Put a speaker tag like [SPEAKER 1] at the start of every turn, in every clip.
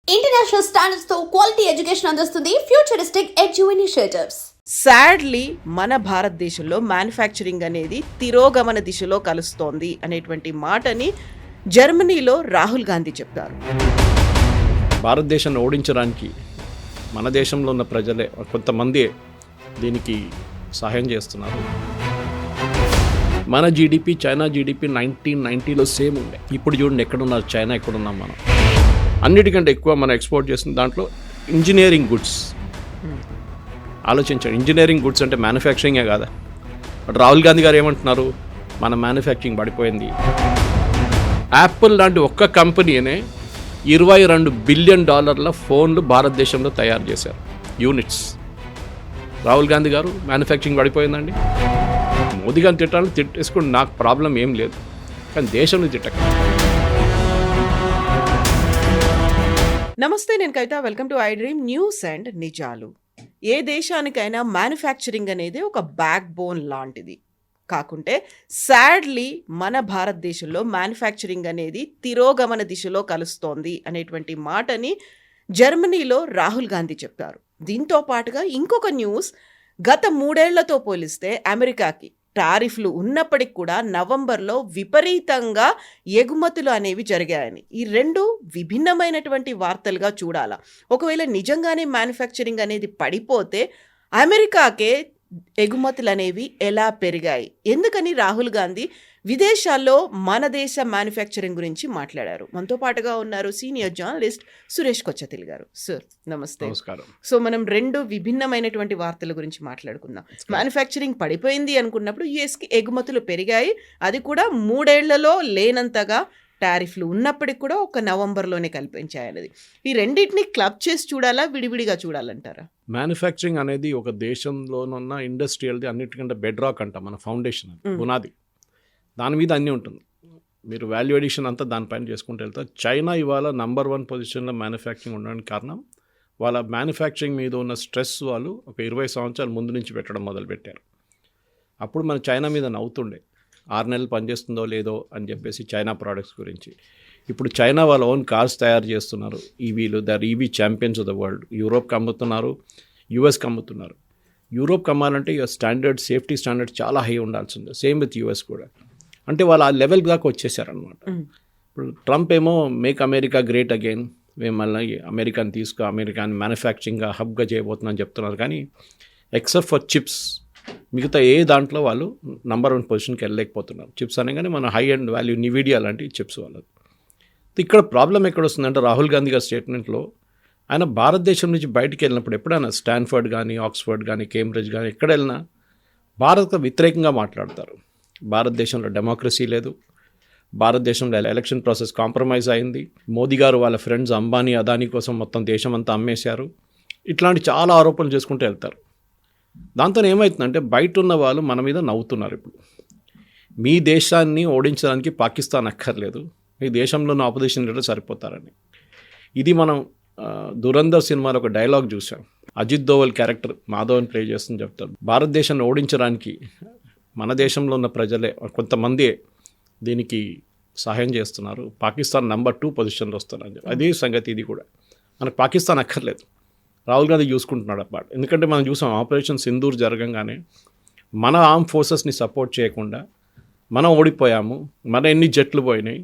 [SPEAKER 1] International standards తో quality education అందిస్తుంది futuristic edu initiatives.
[SPEAKER 2] Sadly మన భారతదేశంలో మ్యానుఫ్యాక్చరింగ్ అనేది తిరోగమన దిశలో కలుస్తోంది అనేటువంటి మాటని జర్మనీలో రాహుల్ గాంధీ చెప్పారు.
[SPEAKER 3] భారతదేశాన్ని ఓడించడానికి మన దేశంలో ఉన్న ప్రజలే కొంతమంది దీనికి సహాయం చేస్తున్నారు. మన జీడిపి చైనా జీడిపి 1990లో సేమ్ ఉండే. ఇప్పుడు చూడండి ఎక్కడున్నారు చైనా, ఎక్కడున్నాం మనం. అన్నిటికంటే ఎక్కువ మనం ఎక్స్పోర్ట్ చేసిన దాంట్లో ఇంజనీరింగ్ గుడ్స్. ఆలోచించండి, ఇంజనీరింగ్ గుడ్స్ అంటే మ్యానుఫ్యాక్చరింగే కాదా. బట్ రాహుల్ గాంధీ గారు ఏమంటున్నారు, మన మ్యానుఫ్యాక్చరింగ్ పడిపోయింది. యాపిల్ లాంటి ఒక్క కంపెనీనే $22 బిలియన్ ఫోన్లు భారతదేశంలో తయారు చేశారు, యూనిట్స్. రాహుల్ గాంధీ గారు మ్యానుఫ్యాక్చరింగ్ పడిపోయిందండి. మోదీ గారిని తిట్టాలని తిట్టేసుకుని నాకు ప్రాబ్లం ఏం లేదు, కానీ దేశంలో తిట్టక.
[SPEAKER 2] నమస్తే, నేను Kavitha. Welcome to I Dream News and నిజాలు. ఏ దేశానికైనా మ్యానుఫ్యాక్చరింగ్ అనేది ఒక బ్యాక్ బోన్ లాంటిది. కాకుంటే సాడ్లీ మన భారతదేశంలో మ్యానుఫ్యాక్చరింగ్ అనేది తిరోగమన దిశలో కలుస్తోంది అనేటువంటి మాటని జర్మనీలో రాహుల్ గాంధీ చెప్పారు. దీంతో పాటుగా ఇంకొక న్యూస్, గత 3 ఏళ్లతో పోలిస్తే అమెరికాకి టారిఫ్లు ఉన్నప్పటికి కూడా నవంబర్లో విపరీతంగా ఎగుమతులు అనేవి జరిగాయని, ఈ రెండు విభిన్నమైనటువంటి వార్తలుగా చూడాలా. ఒకవేళ నిజంగానే మ్యానుఫ్యాక్చరింగ్ అనేది పడిపోతే అమెరికాకే ఎగుమతులు అనేవి ఎలా పెరిగాయి, ఎందుకని రాహుల్ గాంధీ విదేశాల్లో మన దేశ మ్యానుఫ్యాక్చరింగ్ గురించి మాట్లాడారు. మనతో పాటుగా ఉన్నారు సీనియర్ జర్నలిస్ట్ సురేష్ కొచ్చతిల్ గారు. సార్ నమస్తే.
[SPEAKER 3] నమస్కారం.
[SPEAKER 2] సో మనం రెండు విభిన్నమైనటువంటి వార్తల గురించి మాట్లాడుకుందాం. మ్యానుఫ్యాక్చరింగ్ పడిపోయింది అనుకున్నప్పుడు యుఎస్కి ఎగుమతులు పెరిగాయి, అది కూడా 3 ఏళ్లలో లేనంతగా. టారిఫ్లు ఉన్నప్పటికి కూడా ఒక నవంబర్లోనే కల్పించాయన్నది. ఈ రెండింటిని క్లబ్ చేసి చూడాలా, విడివిడిగా చూడాలంటారా?
[SPEAKER 3] మ్యానుఫ్యాక్చరింగ్ అనేది ఒక దేశంలోనున్న ఇండస్ట్రియల్ది అన్నిటికంటే బెడ్ రాక్ అంట, మన ఫౌండేషన్, పునాది. దాని మీద అన్నీ ఉంటుంది. మీరు వాల్యూ ఎడిషన్ అంతా దానిపైన చేసుకుంటూ వెళ్తారు. చైనా ఇవాళ నంబర్ 1 పొజిషన్లో మ్యానుఫ్యాక్చరింగ్ ఉండడానికి కారణం వాళ్ళ మ్యానుఫ్యాక్చరింగ్ మీద ఉన్న స్ట్రెస్ వాళ్ళు ఒక 20 సంవత్సరాల ముందు నుంచి పెట్టడం మొదలుపెట్టారు. అప్పుడు మన చైనా మీద నవ్వుతుండే, 6 నెలలు పనిచేస్తుందో లేదో అని చెప్పేసి చైనా ప్రోడక్ట్స్ గురించి. ఇప్పుడు చైనా వాళ్ళ ఓన్ కార్స్ తయారు చేస్తున్నారు, ఈవీలు. They're EV champions of the world. యూరోప్కి అమ్ముతున్నారు, యూఎస్కి అమ్ముతున్నారు. యూరోప్కి అమ్మాలంటే ఇక స్టాండర్డ్, సేఫ్టీ స్టాండర్డ్ చాలా హై ఉండాల్సిందే. సేమ్ విత్ యూఎస్ కూడా. అంటే వాళ్ళు ఆ లెవెల్ దాకా వచ్చేసారనమాట. ఇప్పుడు ట్రంప్ ఏమో మేక్ అమెరికా గ్రేట్ అగైన్, మేము మళ్ళీ అమెరికాని అమెరికాని మ్యానుఫ్యాక్చరింగ్ హబ్గా చేయబోతున్నామని చెప్తున్నారు. కానీ ఎక్సెప్ట్ ఫర్ చిప్స్, మిగతా ఏ దాంట్లో వాళ్ళు నంబర్ 1 పొజిషన్కి వెళ్ళలేకపోతున్నారు. చిప్స్ అనగానే మన హై అండ్ వాల్యూ నివిడియా లాంటి చిప్స్ వాళ్ళది. ఇక్కడ ప్రాబ్లం ఎక్కడ వస్తుందంటే, రాహుల్ గాంధీ గారి స్టేట్మెంట్లో ఆయన భారతదేశం నుంచి బయటికి వెళ్ళినప్పుడు ఎప్పుడైనా స్టాన్ఫర్డ్ కానీ, ఆక్స్ఫర్డ్ కానీ, కేంబ్రిడ్జ్ కానీ ఎక్కడ వెళ్ళినా భారత్కు వ్యతిరేకంగా మాట్లాడతారు. భారతదేశంలో డెమోక్రసీ లేదు, భారతదేశంలో ఎలక్షన్ ప్రాసెస్ కాంప్రమైజ్ అయింది, మోదీ గారు వాళ్ళ ఫ్రెండ్స్ అంబానీ, అదానీ కోసం మొత్తం దేశం అంతా అమ్మేశారు, ఇట్లాంటి చాలా ఆరోపణలు చేసుకుంటూ వెళ్తారు. దాంతో ఏమవుతుందంటే బయట ఉన్న వాళ్ళు మన మీద నవ్వుతున్నారు. ఇప్పుడు మీ దేశాన్ని ఓడించడానికి పాకిస్తాన్ అక్కర్లేదు, మీ దేశంలో ఉన్న ఆపోజిషన్ లీడర్ సరిపోతారని. ఇది మనం దురంధర్ సినిమాలో ఒక డైలాగ్ చూసాం. అజిత్ దోవల్ క్యారెక్టర్ మాధవన్ ప్లే చేస్తుందని చెప్తారు, భారతదేశాన్ని ఓడించడానికి మన దేశంలో ఉన్న ప్రజలే కొంతమంది దీనికి సహాయం చేస్తున్నారు, పాకిస్తాన్ నంబర్ 2 పొజిషన్లో వస్తున్నారు. అదే సంగతి ఇది కూడా. మనకు పాకిస్తాన్ అక్కర్లేదు, రాహుల్ గాంధీ చూసుకుంటున్నాడు అన్నమాట. ఎందుకంటే మనం చూసాం ఆపరేషన్ సింధూర్ జరగంగానే మన ఆర్మ్ ఫోర్సెస్ని సపోర్ట్ చేయకుండా మనం ఓడిపోయాము. మన ఎన్ని జట్లు పోయినాయి,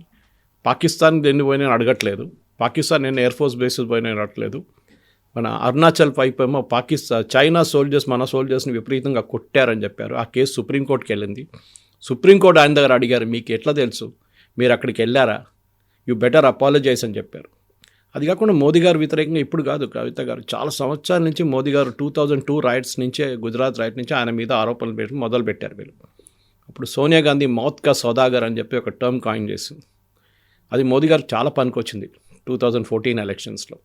[SPEAKER 3] పాకిస్తాన్ ఎన్ని పోయినాయి అడగట్లేదు, పాకిస్తాన్ ఎన్ని ఎయిర్ ఫోర్స్ బేసెస్ పోయినాయి అడగట్లేదు. మన అరుణాచల్ పైపు ఏమో చైనా సోల్జర్స్ మన సోల్జర్స్ని విపరీతంగా కొట్టారని చెప్పారు. ఆ కేసు సుప్రీంకోర్టుకి వెళ్ళింది. సుప్రీంకోర్టు ఆయన దగ్గర అడిగారు, మీకు ఎట్లా తెలుసు, మీరు అక్కడికి వెళ్ళారా, యూ బెటర్ అపాలజైజ్ అని చెప్పారు. అది కాకుండా మోదీ గారు వ్యతిరేకంగా ఇప్పుడు కాదు కవిత గారు, చాలా సంవత్సరాల నుంచి మోదీ గారు 2002 రైట్స్ నుంచే, గుజరాత్ రైట్ నుంచి ఆయన మీద ఆరోపణలు పెట్టి మొదలుపెట్టారు వీళ్ళు. అప్పుడు సోనియా గాంధీ మౌత్ కా సౌదాగర్ అని చెప్పి ఒక టర్మ్ కాయిన్ చేసింది. అది మోదీ గారికి చాలా పనికొచ్చింది 2014 ఎలక్షన్స్లో.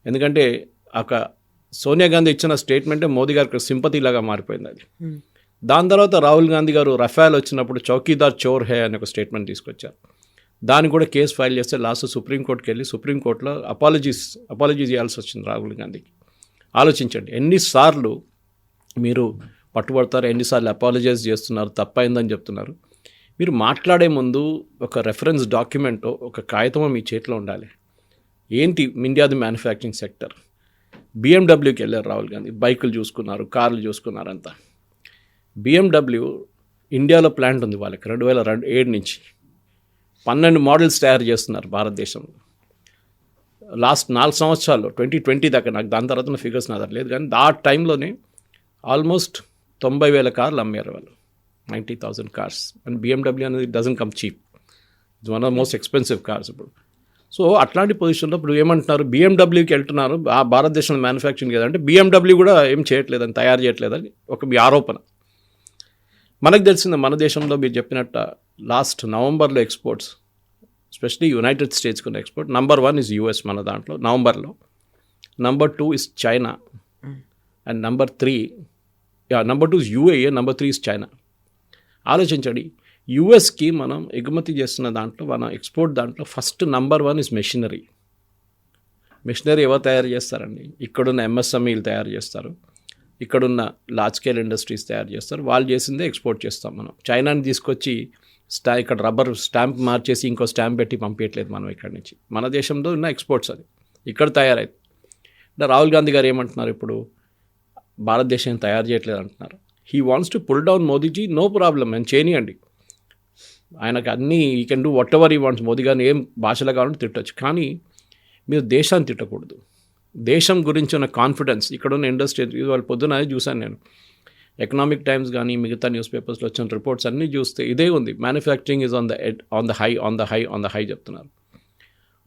[SPEAKER 3] ఎందుకంటే ఒక సోనియా గాంధీ ఇచ్చిన స్టేట్మెంటే మోదీ గారికి సింపతిలాగా మారిపోయింది అది. దాని తర్వాత రాహుల్ గాంధీ గారు రఫేల్ వచ్చినప్పుడు చౌకీదార్ చోర్ హే అనే ఒక స్టేట్మెంట్ తీసుకొచ్చారు. దాన్ని కూడా కేసు ఫైల్ చేస్తే లాస్ట్ సుప్రీంకోర్టుకి వెళ్ళి సుప్రీంకోర్టులో అపాలజీ చేయాల్సి వచ్చింది రాహుల్ గాంధీకి. ఆలోచించండి, ఎన్నిసార్లు మీరు పట్టుబడతారు, ఎన్నిసార్లు అపాలజైజ్ చేస్తున్నారు, తప్పైందని చెప్తున్నారు. మీరు మాట్లాడే ముందు ఒక రెఫరెన్స్ డాక్యుమెంటో, ఒక కాగితమో మీ చేతిలో ఉండాలి. ఏంటి ఇండియాది మ్యానుఫ్యాక్చరింగ్ సెక్టర్. బిఎండబ్ల్యూకి వెళ్ళారు రాహుల్ గాంధీ, బైకులు చూసుకున్నారు, కార్లు చూసుకున్నారు అంతా. బిఎండబ్ల్యూ ఇండియాలో ప్లాంట్ ఉంది వాళ్ళకి 2007 నుంచి 12 మోడల్స్ తయారు చేస్తున్నారు భారతదేశంలో. లాస్ట్ 4 సంవత్సరాల్లో 2020 దాకా, నాకు దాని తర్వాత ఫిగర్స్ నా దగ్గర లేదు, కానీ ఆ టైంలోనే ఆల్మోస్ట్ 90,000 కార్లు అమ్మారు వాళ్ళు, 90,000 కార్స్. అండ్ బిఎండబ్ల్యూ అనేది doesn't come cheap, it's one of the most expensive cars ఇప్పుడు. సో అట్లాంటి పొజిషన్లో ఇప్పుడు ఏమంటున్నారు, బిఎండబ్ల్యూకి వెళ్తున్నారు, ఆ భారతదేశంలో మ్యానుఫ్యాక్చరింగ్ కదంటే బిఎండబ్ల్యూ కూడా ఏం చేయట్లేదని, తయారు చేయట్లేదని ఒక మీ ఆరోపణ. మనకు తెలిసింది మన దేశంలో మీరు చెప్పినట్టు లాస్ట్ నవంబర్లో ఎక్స్పోర్ట్స్, ఎస్పెషలీ యునైటెడ్ స్టేట్స్కి ఉన్న ఎక్స్పోర్ట్, నెంబర్ 1 ఇస్ యూఎస్ మన దాంట్లో నవంబర్లో, number 2 is China, and number 2 is UAE, number 3 is China. ఆలోచించండి, యూఎస్కి మనం ఎగుమతి చేస్తున్న దాంట్లో, మన ఎక్స్పోర్ట్ దాంట్లో first number 1 is machinery. Machinery ఎవరు తయారు చేస్తారండి? ఇక్కడున్న ఎంఎస్ఎంఈలు తయారు చేస్తారు, ఇక్కడున్న లార్జ్ స్కేల్ ఇండస్ట్రీస్ తయారు చేస్తారు, వాళ్ళు చేసిందే ఎక్స్పోర్ట్ చేస్తాం మనం. చైనాని తీసుకొచ్చి ఇక్కడ రబ్బర్ స్టాంప్ మార్చేసి ఇంకో స్టాంప్ పెట్టి పంపించట్లేదు మనం ఇక్కడి నుంచి. మన దేశంలో ఉన్న ఎక్స్పోర్ట్స్ అది ఇక్కడ తయారైంది. అంటే రాహుల్ గాంధీ గారు ఏమంటున్నారు ఇప్పుడు, భారతదేశం తయారు చేయట్లేదు అంటున్నారు. He wants to pull down Modiji, no problem, నేను చేయనియండి, ఆయనకు అన్నీ he can do whatever he wants. Modi garu ఏం భాషలో కావాలంటే తిట్టచ్చు, కానీ మీరు దేశాన్ని తిట్టకూడదు. దేశం గురించి ఉన్న కాన్ఫిడెన్స్, ఇక్కడున్న ఇండస్ట్రీ, ఇవాళ పొద్దున చూశాను నేను, ఎకనామిక్ టైమ్స్ కానీ మిగతా న్యూస్ పేపర్స్లో వచ్చిన రిపోర్ట్స్ అన్నీ చూస్తే ఇదే ఉంది, manufacturing is on the high చెప్తున్నారు.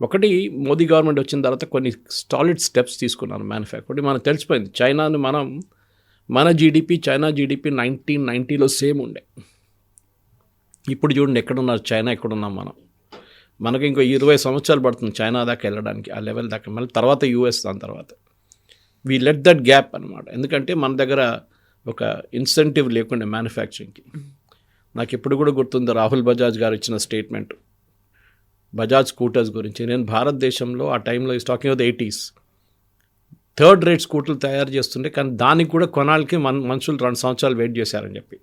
[SPEAKER 3] ఒకటి, మోదీ గవర్నమెంట్ వచ్చిన తర్వాత కొన్ని సాలిడ్ స్టెప్స్ తీసుకున్నారు మ్యానుఫ్యాక్చరింగ్. మనకు తెలిసిపోయింది, చైనాను మన జీడిపి చైనా జీడిపి 1990లో సేమ్ ఉండే. ఇప్పుడు చూడండి ఎక్కడున్నారు చైనా, ఎక్కడున్నాం మనం. మనకి ఇంకో 20 సంవత్సరాలు పడుతుంది చైనా దాకా వెళ్ళడానికి, ఆ లెవెల్ దాకా. మళ్ళీ తర్వాత యూఎస్, దాని తర్వాత వీ లెట్ దట్ గ్యాప్ అనమాట. ఎందుకంటే మన దగ్గర ఒక ఇన్సెంటివ్ లేకుండా మ్యానుఫ్యాక్చరింగ్కి. నాకు ఎప్పుడు కూడా గుర్తుంది రాహుల్ బజాజ్ గారు ఇచ్చిన స్టేట్మెంట్ బజాజ్ స్కూటర్స్ గురించి. నేను భారతదేశంలో ఆ టైంలో talking of the 80s, third rate స్కూటర్లు తయారు చేస్తుంటే, కానీ దానికి కూడా కొనాలకి మనుషులు 2 సంవత్సరాలు వెయిట్ చేశారని చెప్పి.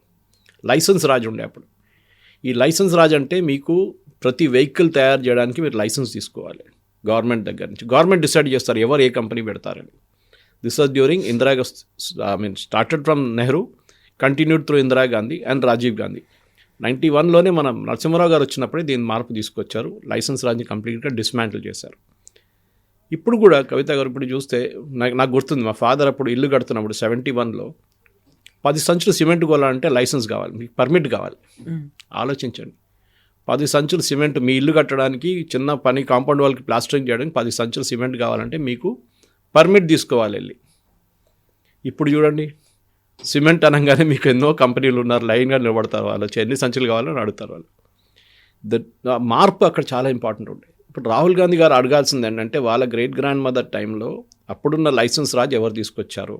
[SPEAKER 3] లైసెన్స్ రాజు ఉండే అప్పుడు. ఈ లైసెన్స్ రాజు అంటే మీకు ప్రతి వెహికల్ తయారు చేయడానికి మీరు లైసెన్స్ తీసుకోవాలి గవర్నమెంట్ దగ్గర నుంచి. గవర్నమెంట్ డిసైడ్ చేస్తారు ఎవరు ఏ కంపెనీ పెడతారని. This was during started from Nehru, continued through Indira Gandhi and Rajiv Gandhi. 91లోనే మనం నరసింహారావు గారు వచ్చినప్పుడే దీన్ని మార్పు తీసుకొచ్చారు, లైసెన్స్ రాజ్ని కంప్లీట్గా డిస్మాంటిల్ చేశారు. ఇప్పుడు కూడా కవిత గారు ఇప్పుడు చూస్తే నాకు గుర్తుంది, మా ఫాదర్ అప్పుడు ఇల్లు కడుతున్నప్పుడు 71లో 10 సంచులు సిమెంట్ కొనాలంటే లైసెన్స్ కావాలి, మీకు పర్మిట్ కావాలి. ఆలోచించండి, 10 సంచులు సిమెంట్ మీ ఇల్లు కట్టడానికి, చిన్న పని కాంపౌండ్ వాళ్ళకి ప్లాస్టరింగ్ చేయడానికి 10 సంచులు సిమెంట్ కావాలంటే మీకు పర్మిట్ తీసుకోవాలి వెళ్ళి. ఇప్పుడు చూడండి, సిమెంట్ అనగానే మీకు ఎన్నో కంపెనీలు ఉన్నారు, లైన్గా నిలబడతారు, వాళ్ళు ఎన్ని సంచులు కావాలని అడుగుతారు వాళ్ళు. మార్పు అక్కడ చాలా ఇంపార్టెంట్ ఉండే. ఇప్పుడు రాహుల్ గాంధీ గారు అడగాల్సింది ఏంటంటే, వాళ్ళ గ్రేట్ గ్రాండ్ మదర్ టైంలో అప్పుడున్న లైసెన్స్ రాజ్ ఎవరు తీసుకొచ్చారు,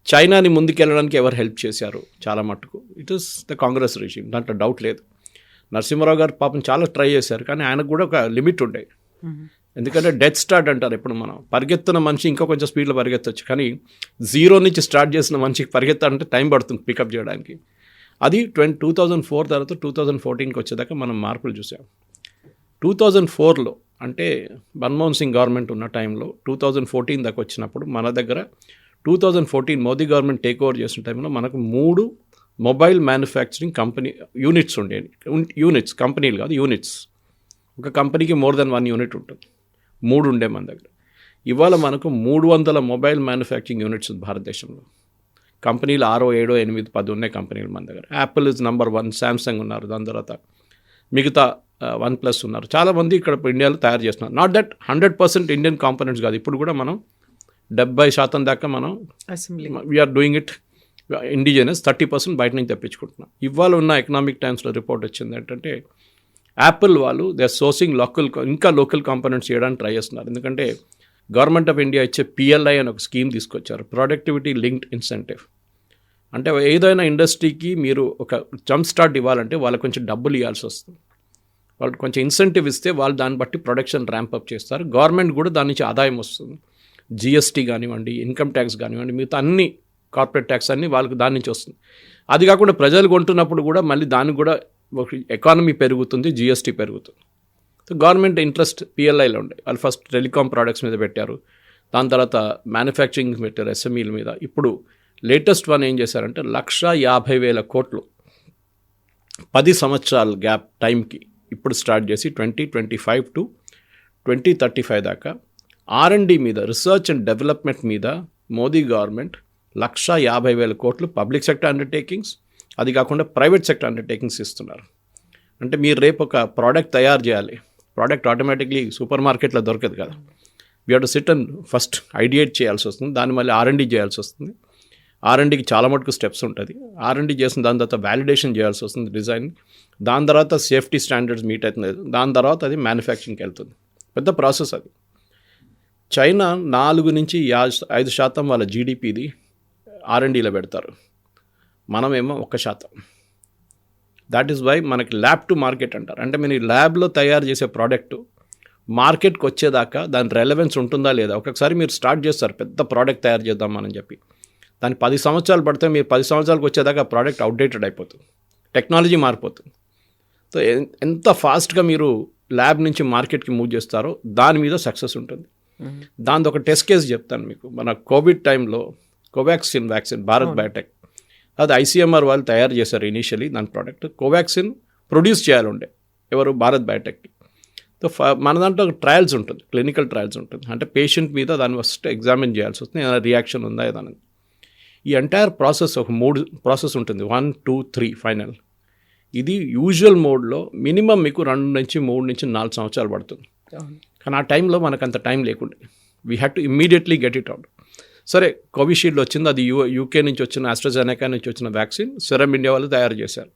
[SPEAKER 3] చైనాని ముందుకెళ్ళడానికి ఎవరు హెల్ప్ చేశారు, చాలా మట్టుకు it is the Congress regime, దాంట్లో డౌట్ లేదు. నరసింహారావు గారు పాపం చాలా ట్రై చేశారు, కానీ ఆయనకు కూడా ఒక లిమిట్ ఉండే. ఎందుకంటే డెత్ స్టార్ట్ అంటారు, ఇప్పుడు మనం పరిగెత్తున్న మనిషి ఇంకా కొంచెం స్పీడ్లో పరిగెత్తవచ్చు, కానీ 0 నుంచి స్టార్ట్ చేసిన మనిషికి పరిగెత్తాలంటే టైం పడుతుంది పికప్ చేయడానికి. అది 2004 తర్వాత 2014కి వచ్చేదాకా మనం మార్పులు చూసాం. 2004లో అంటే మన్మోహన్ సింగ్ గవర్నమెంట్ ఉన్న టైంలో 2014 దాకా వచ్చినప్పుడు మన దగ్గర 2014 మోదీ గవర్నమెంట్ టేక్ ఓవర్ చేసిన టైంలో మనకు 3 మొబైల్ మ్యానుఫ్యాక్చరింగ్ కంపెనీ యూనిట్స్ ఉండేవి. యూనిట్స్, కంపెనీలు కాదు, యూనిట్స్. ఒక కంపెనీకి మోర్ దెన్ 1 యూనిట్ ఉంటుంది, 3 ఉండే మన దగ్గర. ఇవాళ మనకు 300 మొబైల్ మ్యానుఫ్యాక్చరింగ్ యూనిట్స్ భారతదేశంలో. కంపెనీలు 6, 7, 8, 10 ఉన్నాయి కంపెనీలు మన దగ్గర. యాపిల్ ఇస్ నెంబర్ 1, శాంసంగ్ ఉన్నారు, దాని తర్వాత మిగతా OnePlus ఉన్నారు. చాలామంది ఇక్కడ ఇండియాలో తయారు చేస్తున్నారు. నాట్ దట్ 100% ఇండియన్ కాంపోనెంట్స్ కాదు, ఇప్పుడు కూడా మనం 70% దాకా మనం వీఆర్ డూయింగ్ ఇట్ ఇండిజినస్, 30% బయట నుంచి తెప్పించుకుంటున్నాం. ఇవాళ ఉన్న ఎకనామిక్ టైమ్స్లో రిపోర్ట్ వచ్చింది ఏంటంటే, యాపిల్ వాళ్ళు they are sourcing local components చేయడానికి ట్రై చేస్తున్నారు. ఎందుకంటే గవర్నమెంట్ ఆఫ్ ఇండియా ఇచ్చే PLI అని ఒక స్కీమ్ తీసుకొచ్చారు, ప్రొడక్టివిటీ లింక్డ్ ఇన్సెంటివ్. అంటే ఏదైనా ఇండస్ట్రీకి మీరు ఒక జంప్ స్టార్ట్ ఇవ్వాలంటే వాళ్ళకి కొంచెం డబ్బులు ఇవ్వాల్సి వస్తుంది. వాళ్ళకి కొంచెం ఇన్సెంటివ్ ఇస్తే వాళ్ళు దాన్ని బట్టి ప్రొడక్షన్ ర్యాంపప్ చేస్తారు. గవర్నమెంట్ కూడా దాని నుంచి ఆదాయం వస్తుంది. GST కానివ్వండి, ఇన్కమ్ ట్యాక్స్ కానివ్వండి, మిగతా అన్ని కార్పొరేట్ ట్యాక్స్ అన్నీ వాళ్ళకి దాని నుంచి వస్తుంది. అది కాకుండా ప్రజలు కొంటున్నప్పుడు కూడా మళ్ళీ దానికి కూడా ఎకానమీ పెరుగుతుంది, GST పెరుగుతుంది. సో సో గవర్నమెంట్ ఇంట్రెస్ట్ పిఎల్ఐలో ఉండే, వాళ్ళు ఫస్ట్ టెలికాం ప్రోడక్ట్స్ మీద పెట్టారు, దాని తర్వాత మ్యానుఫ్యాక్చరింగ్ పెట్టారు ఎస్ఎంఈల మీద. ఇప్పుడు లేటెస్ట్ వన్ ఏం చేశారంటే 1,50,000 కోట్లు 10 సంవత్సరాల గ్యాప్ టైంకి ఇప్పుడు స్టార్ట్ చేసి 2025 to 2035 దాకా R&D మీద, రీసెర్చ్ అండ్ డెవలప్మెంట్ మీద మోదీ గవర్నమెంట్ 1,50,000 కోట్లు పబ్లిక్ సెక్టర్ అండర్టేకింగ్స్, అది కాకుండా ప్రైవేట్ సెక్టర్ అండర్టేకింగ్స్ ఇస్తున్నారు. అంటే మీరు రేపు ఒక ప్రోడక్ట్ తయారు చేయాలి, ప్రోడక్ట్ ఆటోమేటిక్లీ సూపర్ మార్కెట్లో దొరకదు కదా, we have to SIT and first ideate చేయాల్సి వస్తుంది, దాన్ని మళ్ళీ R&D చేయాల్సి వస్తుంది. R&Dకి చాలా మటుకు స్టెప్స్ ఉంటుంది. R&D చేసిన దాని తర్వాత వ్యాలిడేషన్ చేయాల్సి వస్తుంది డిజైన్, దాని తర్వాత సేఫ్టీ స్టాండర్డ్స్ మీట్ అవుతుంది, దాని తర్వాత అది మ్యానుఫ్యాక్చరింగ్కి వెళ్తుంది. పెద్ద ప్రాసెస్ అది. చైనా 4 నుంచి 5% వాళ్ళ జీడిపిది R&Dలో పెడతారు, మనమేమో 1%. దాట్ ఈస్ వై మనకి ల్యాబ్ టు మార్కెట్ అంటారు. అంటే మీరు ల్యాబ్లో తయారు చేసే ప్రోడక్ట్ మార్కెట్కి వచ్చేదాకా దాని రెలవెన్స్ ఉంటుందా లేదా. ఒక్కొక్కసారి మీరు స్టార్ట్ చేస్తారు పెద్ద ప్రోడక్ట్ తయారు చేద్దామని చెప్పి, దాని 10 సంవత్సరాలు పడితే మీరు 10 సంవత్సరాలకు వచ్చేదాకా ప్రోడక్ట్ అవుట్డేటెడ్ అయిపోతుంది, టెక్నాలజీ మారిపోతుంది. సో ఎంత ఫాస్ట్గా మీరు ల్యాబ్ నుంచి మార్కెట్కి మూవ్ చేస్తారో దాని మీద సక్సెస్ ఉంటుంది. దాని ఒక టెస్ట్ కేసు చెప్తాను మీకు. మన కోవిడ్ టైంలో కోవాక్సిన్ వ్యాక్సిన్ భారత్ బయోటెక్, అది ICMR వాళ్ళు తయారు చేశారు ఇనీషియలీ దాని ప్రోడక్ట్. కోవాక్సిన్ ప్రొడ్యూస్ చేయాలండే ఎవరు, భారత్ బయోటెక్కి. సో మన దాంట్లో ట్రయల్స్ ఉంటుంది, క్లినికల్ ట్రయల్స్ ఉంటుంది, అంటే పేషెంట్ మీద దాన్ని ఫస్ట్ ఎగ్జామిన్ చేయాల్సి వస్తుంది, ఏదైనా రియాక్షన్ ఉందా ఏదైనా. ఈ ఎంటైర్ ప్రాసెస్ ఒక 3 ప్రాసెస్ ఉంటుంది, 1, 2, 3 ఫైనల్. ఇది యూజువల్ మోడ్లో మినిమం మీకు 2 నుంచి 3 నుంచి 4 సంవత్సరాలు పడుతుంది. కానీ ఆ టైంలో మనకు అంత టైం లేకుండే, we had to immediately get it out. సరే కోవిషీల్డ్ వచ్చింది, అది UK నుంచి వచ్చిన ఆస్ట్రాజెనెకా నుంచి వచ్చిన వ్యాక్సిన్ సెరమ్ ఇండియా వాళ్ళు తయారు చేశారు.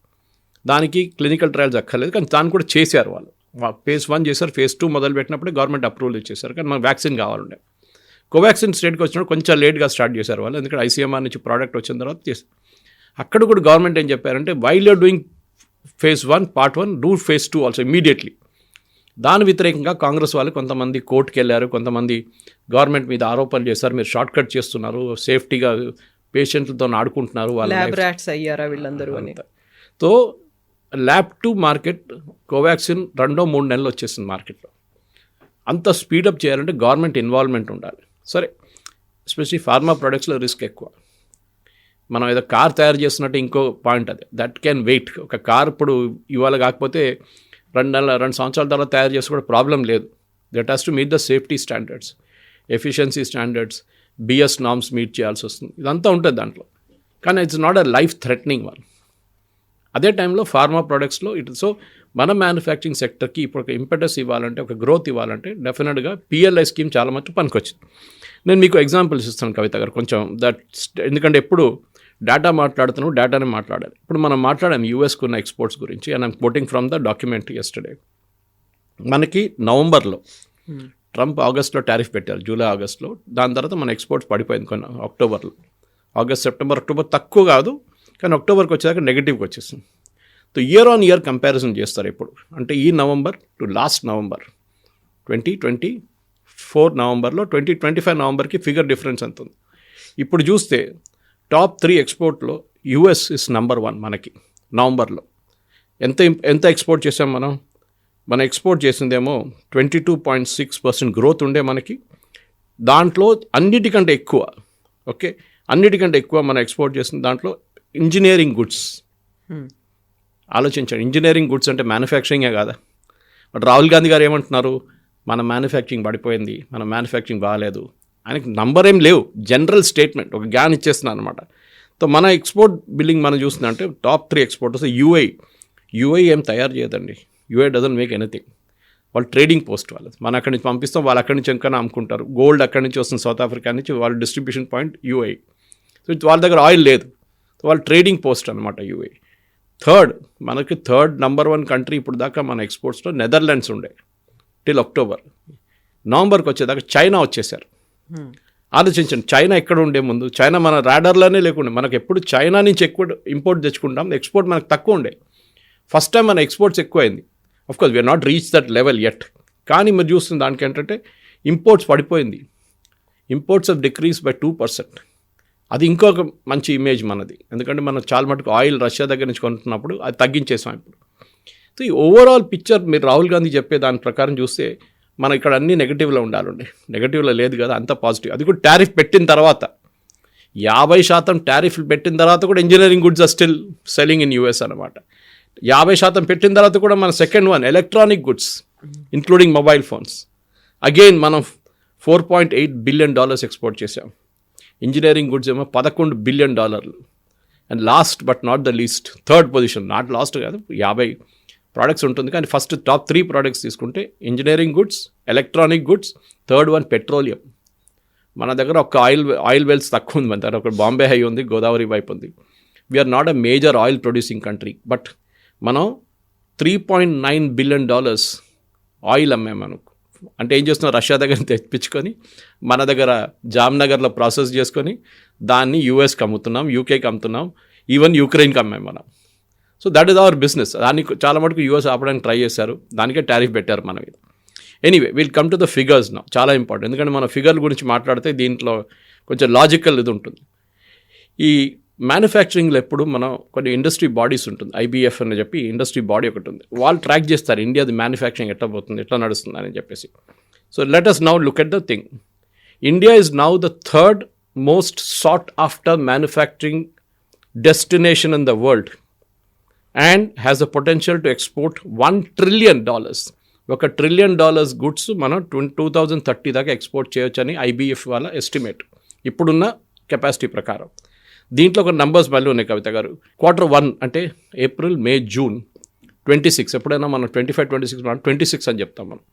[SPEAKER 3] దానికి క్లినికల్ ట్రయల్స్ అక్కర్లేదు, కానీ దాన్ని కూడా చేశారు వాళ్ళు. phase 1 చేశారు, phase 2 మొదలుపెట్టినప్పుడే గవర్నమెంట్ అప్రూవల్ ఇచ్చేశారు. కానీ మనకు వ్యాక్సిన్ కావాలండే. కోవాక్సిన్ స్టేట్కి వచ్చినప్పుడు కొంచెం లేట్గా స్టార్ట్ చేశారు వాళ్ళు, ఎందుకంటే ICMR నుంచి ప్రోడక్ట్ వచ్చిన తర్వాత చేశారు. అక్కడ కూడా గవర్నమెంట్ ఏం చెప్పారంటే, while you're doing phase 1 part 1 do phase 2 also immediately. దాని వ్యతిరేకంగా కాంగ్రెస్ వాళ్ళు కొంతమంది కోర్టుకు వెళ్ళారు, కొంతమంది గవర్నమెంట్ మీద ఆరోపణలు చేశారు, మీరు షార్ట్ కట్ చేస్తున్నారు, సేఫ్టీగా పేషెంట్లతో ఆడుకుంటున్నారు,
[SPEAKER 2] ల్యాబ్ ర్యాట్స్ అయ్యారా వీళ్ళందరూ అని.
[SPEAKER 3] So lab to market Covaxin 2-3 నెలలు వచ్చేసింది మార్కెట్లో. అంత స్పీడప్ చేయాలంటే గవర్నమెంట్ ఇన్వాల్వ్మెంట్ ఉండాలి. సరే ఎస్పెషలీ ఫార్మా ప్రొడక్ట్స్లో రిస్క్ ఎక్కువ. మనం ఏదో కార్ తయారు చేస్తున్నట్టు ఇంకో పాయింట్ అది, దట్ క్యాన్ వెయిట్. ఒక కార్ ఇప్పుడు ఇవాళ కాకపోతే 2 సంవత్సరాల తర్వాత తయారు చేసి కూడా ప్రాబ్లం లేదు. That has to meet the safety standards, efficiency standards, BS norms meet చేయాల్సి వస్తుంది, ఇదంతా ఉంటుంది దాంట్లో. కానీ it's not a life threatening one. అదే టైంలో ఫార్మా ప్రొడక్ట్స్లో సో మన మ్యానుఫ్యాక్చరింగ్ సెక్టర్కి ఇప్పుడు ఒక ఇంపెటస్ ఇవ్వాలంటే, ఒక గ్రోత్ ఇవ్వాలంటే డెఫినెట్గా PLI స్కీమ్ చాలా మటుకు పనికొచ్చింది. నేను మీకు ఎగ్జాంపుల్స్ ఇస్తాను కవిత గారు కొంచెం, ఎందుకంటే ఎప్పుడు డేటా మాట్లాడుతున్నాం, డేటానే మాట్లాడాలి. ఇప్పుడు మనం మాట్లాడాం యూఎస్కు ఉన్న ఎక్స్పోర్ట్స్ గురించి, and I'm coating from the document yesterday. మనకి నవంబర్లో ట్రంప్ ఆగస్ట్లో టారిఫ్ పెట్టారు, జూలై ఆగస్ట్లో. దాని తర్వాత మన ఎక్స్పోర్ట్స్ పడిపోయింది కొన్ని అక్టోబర్లో. ఆగస్ట్, సెప్టెంబర్, అక్టోబర్ తక్కువ కాదు, కానీ అక్టోబర్కి వచ్చేదాకా నెగిటివ్కి వచ్చేసింది. So year on year comparison చేస్తారు ఇప్పుడు, అంటే ఈ నవంబర్ టు లాస్ట్ నవంబర్ 2024 నవంబర్లో 2025 నవంబర్కి ఫిగర్ డిఫరెన్స్ ఎంత ఉంది. ఇప్పుడు చూస్తే టాప్ 3 ఎక్స్పోర్ట్లో US ఇస్ నెంబర్ 1 మనకి నవంబర్లో. ఎంత ఎక్స్పోర్ట్ చేసాం మనం? మనం ఎక్స్పోర్ట్ చేసిందేమో 22.6% గ్రోత్ ఉండే మనకి. దాంట్లో అన్నిటికంటే ఎక్కువ, ఓకే, అన్నిటికంటే ఎక్కువ మనం ఎక్స్పోర్ట్ చేసిన దాంట్లో ఇంజనీరింగ్ గుడ్స్. ఆలోచించండి, ఇంజనీరింగ్ గుడ్స్ అంటే మ్యానుఫ్యాక్చరింగే కాదా? బట్ రాహుల్ గాంధీ గారు ఏమంటున్నారు, మన మ్యానుఫ్యాక్చరింగ్ పడిపోయింది, మన మ్యానుఫ్యాక్చరింగ్ బాగాలేదు. ఆయనకి నంబర్ ఏం లేవు, జనరల్ స్టేట్మెంట్, ఒక గ్యాన్ ఇచ్చేస్తున్నాను అనమాట. సో మన ఎక్స్పోర్ట్ బిల్లింగ్ మనం చూస్తుందంటే టాప్ 3 ఎక్స్పోర్టర్స్ యూఐ ఏం తయారు చేయదండి. UAE doesn't make anything. వాళ్ళు ట్రేడింగ్ పోస్ట్ వాళ్ళు, మనం అక్కడి నుంచి పంపిస్తాం, వాళ్ళు అక్కడి నుంచి ఇంకా అమ్ముకుంటారు. గోల్డ్ అక్కడి నుంచి వస్తుంది, సౌత్ ఆఫ్రికా నుంచి, వాళ్ళ డిస్ట్రిబ్యూషన్ పాయింట్ యూఐ. సో వాళ్ళ దగ్గర ఆయిల్ లేదు, సో వాళ్ళు ట్రేడింగ్ పోస్ట్ అనమాట యూఐ. మనకి నంబర్ 1 కంట్రీ ఇప్పుడు దాకా మన ఎక్స్పోర్ట్స్లో నెదర్లాండ్స్ ఉండే టిల్ అక్టోబర్. నవంబర్కి వచ్చేదాకా చైనా వచ్చేసారు. ఆలోచించండి, చైనా ఎక్కడ ఉండే ముందు? చైనా మన రాడర్లోనే లేకుండే. మనకు ఎప్పుడు చైనా నుంచి ఎక్కువ ఇంపోర్ట్ తెచ్చుకుంటాం, ఎక్స్పోర్ట్ మనకు తక్కువ ఉండే. ఫస్ట్ టైం మన ఎక్స్పోర్ట్స్ ఎక్కువైంది. Of course we're not reach that level at, కానీ మీరు చూస్తున్న దానికి ఏంటంటే ఇంపోర్ట్స్ పడిపోయింది. Imports of decrease by 2%. అది ఇంకొక మంచి ఇమేజ్ మనది, ఎందుకంటే మనం చాలా మటుకు ఆయిల్ రష్యా దగ్గర నుంచి కొంటున్నప్పుడు అది తగ్గించేసాం ఇప్పుడు. సో ఈ ఓవరాల్ పిక్చర్ మీరు రాహుల్ గాంధీ చెప్పే దాని ప్రకారం చూస్తే మనం ఇక్కడ అన్ని నెగటివ్లో ఉండాలండి. నెగటివ్లో లేదు కదా, అంత పాజిటివ్. అది కూడా టారిఫ్ పెట్టిన తర్వాత 50% టారిఫ్లు పెట్టిన తర్వాత కూడా engineering goods are still selling in US అనమాట. 50% పెట్టిన తర్వాత కూడా మన second one electronic goods including mobile phones again మనం $4.8 బిలియన్ ఎక్స్పోర్ట్ చేసాం. ఇంజనీరింగ్ గుడ్స్ ఏమో $11 billion. And last but not the least third position, not last కాదు, 50 ప్రోడక్ట్స్ ఉంటుంది కానీ ఫస్ట్ టాప్ 3 ప్రోడక్ట్స్ తీసుకుంటే engineering goods, electronic goods, third one petroleum. మన దగ్గర ఒక ఆయిల్ వెల్స్ తక్కువ ఉంది. మన దగ్గర ఒక బాంబే హై ఉంది, గోదావరి వైపు ఉంది. We're not a major oil producing country, but మనం $3.9 బిలియన్ ఆయిల్ అమ్మాం. మనం అంటే ఏం చేస్తున్నాం, రష్యా దగ్గర తెప్పించుకొని మన దగ్గర జామ్నగర్లో ప్రాసెస్ చేసుకొని దాన్ని యూఎస్కి అమ్ముతున్నాం, యూకేకి అమ్ముతున్నాం, ఈవెన్ యూక్రెయిన్కి అమ్మాం మనం. So that is our business. దాన్ని చాలా మటుకు యూఎస్ ఆపడానికి ట్రై చేశారు, దానికే టారిఫ్ పెట్టారు మన మీద. Anyway will come to the figures నా, చాలా ఇంపార్టెంట్. ఎందుకంటే మన ఫిగర్ గురించి మాట్లాడితే దీంట్లో కొంచెం లాజికల్ ఇది ఉంటుంది. ఈ మ్యానుఫ్యాక్చరింగ్లో ఎప్పుడు మనం కొన్ని ఇండస్ట్రీ బాడీస్ ఉంటుంది, ఐబీఎఫ్ అని చెప్పి ఇండస్ట్రీ బాడీ ఒకటి ఉంది. వాళ్ళు ట్రాక్ చేస్తారు ఇండియాది మ్యానుఫ్యాక్చరింగ్ ఎట్లా పోతుంది, ఎట్లా నడుస్తుంది అని చెప్పేసి. So let us now look at the thing. India is now the third most sought after manufacturing destination in the world and has the potential to export $1 trillion. ఒక $1 trillion గుడ్స్ మనం 2030 దాకా export చేయొచ్చు అని IBF వాళ్ళ estimate ఇప్పుడున్న capacity ప్రకారం. దీంట్లో ఒక నంబర్స్ మళ్ళీ ఉన్నాయి కవిత గారు. Q1 అంటే ఏప్రిల్, మే, జూన్ 26, ఎప్పుడైనా మనం 25-26 మనం 26 అని చెప్తాం మనం.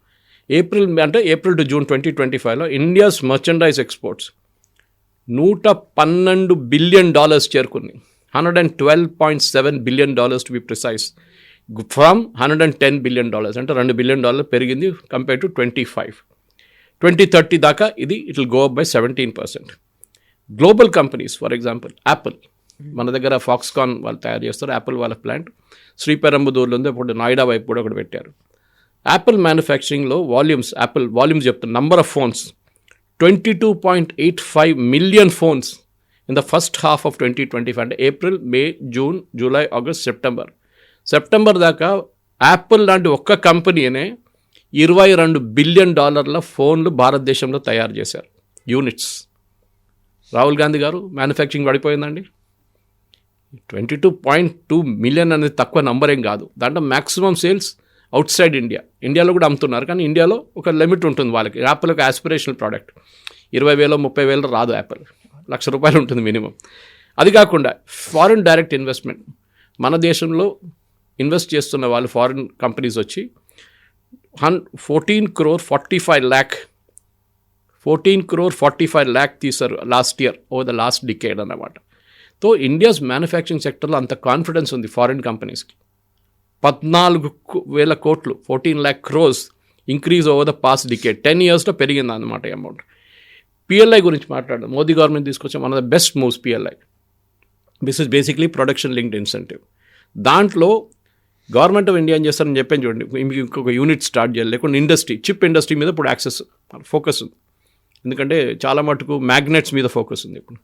[SPEAKER 3] ఏప్రిల్ టు జూన్ 2025లో ఇండియాస్ మర్చెండైజ్ ఎక్స్పోర్ట్స్ $112 బిలియన్ చేరుకున్నాయి. $112.7 billion to be precise, from $110 billion, అంటే $2 బిలియన్ పెరిగింది కంపేర్ టు 25. 2030 దాకా ఇది it will go up by 17%. Global companies for example Apple, మన దగ్గర ఫాక్స్కాన్ వాళ్ళు తయారు చేస్తారు, యాపిల్ వాళ్ళ ప్లాంట్ శ్రీపెరంబదూర్లో ఉంది, ఇప్పుడు నాయిడా వైపు కూడా ఒకటి పెట్టారు. యాపిల్ మ్యానుఫ్యాక్చరింగ్లో యాపిల్ వాల్యూమ్స్ చెప్తారు. Number of phones 22.85 million phones in the first half of 2025, అంటే ఏప్రిల్, మే, జూన్, జూలై, ఆగస్ట్, సెప్టెంబర్ దాకా యాపిల్ లాంటి ఒక్క కంపెనీనే $22 బిలియన్ ఫోన్లు భారతదేశంలో తయారు చేశారు, యూనిట్స్. రాహుల్ గాంధీ గారు మ్యానుఫ్యాక్చరింగ్ పడిపోయిందండి. 22.2 మిలియన్ అనేది తక్కువ నంబర్ ఏం కాదు. దాంట్లో మ్యాక్సిమం సేల్స్ అవుట్ సైడ్ ఇండియాలో కూడా అమ్ముతున్నారు, కానీ ఇండియాలో ఒక లిమిట్ ఉంటుంది వాళ్ళకి. యాపిల్ ఒక ఆస్పిరేషనల్ ప్రోడక్ట్, 20,000 30,000 రాదు. యాపిల్ ₹1,00,000 ఉంటుంది మినిమం. అది కాకుండా ఫారిన్ డైరెక్ట్ ఇన్వెస్ట్మెంట్, మన దేశంలో ఇన్వెస్ట్ చేస్తున్న వాళ్ళు ఫారిన్ కంపెనీస్ వచ్చి 14 crore 45 lakh తీశారు last year, over the last decade అన్నమాట. తో ఇండియాస్ మ్యానుఫ్యాక్చరింగ్ సెక్టర్లో అంత కాన్ఫిడెన్స్ ఉంది ఫారిన్ కంపెనీస్కి. 14,000 కోట్లు 14 lakh crores increase over the past decade, 10 yearsలో పెరిగింది అన్నమాట ఈ అమౌంట్. పిఎల్ఐ గురించి మాట్లాడడం, మోదీ గవర్నమెంట్ తీసుకొచ్చే one of the best moves PLI. This is basically production linked incentive. దాంట్లో గవర్నమెంట్ ఆఫ్ ఇండియా ఏం చేస్తారని చెప్పాను చూడండి, మీకు ఇంకొక యూనిట్ స్టార్ట్ చేయాలి, లేకుంటే ఇండస్ట్రీ, చిప్ ఇండస్ట్రీ మీద ఇప్పుడు ఫోకస్ ఉంది. ఎందుకంటే చాలా మటుకు మ్యాగ్నెట్స్ మీద ఫోకస్ ఉంది ఇప్పుడు.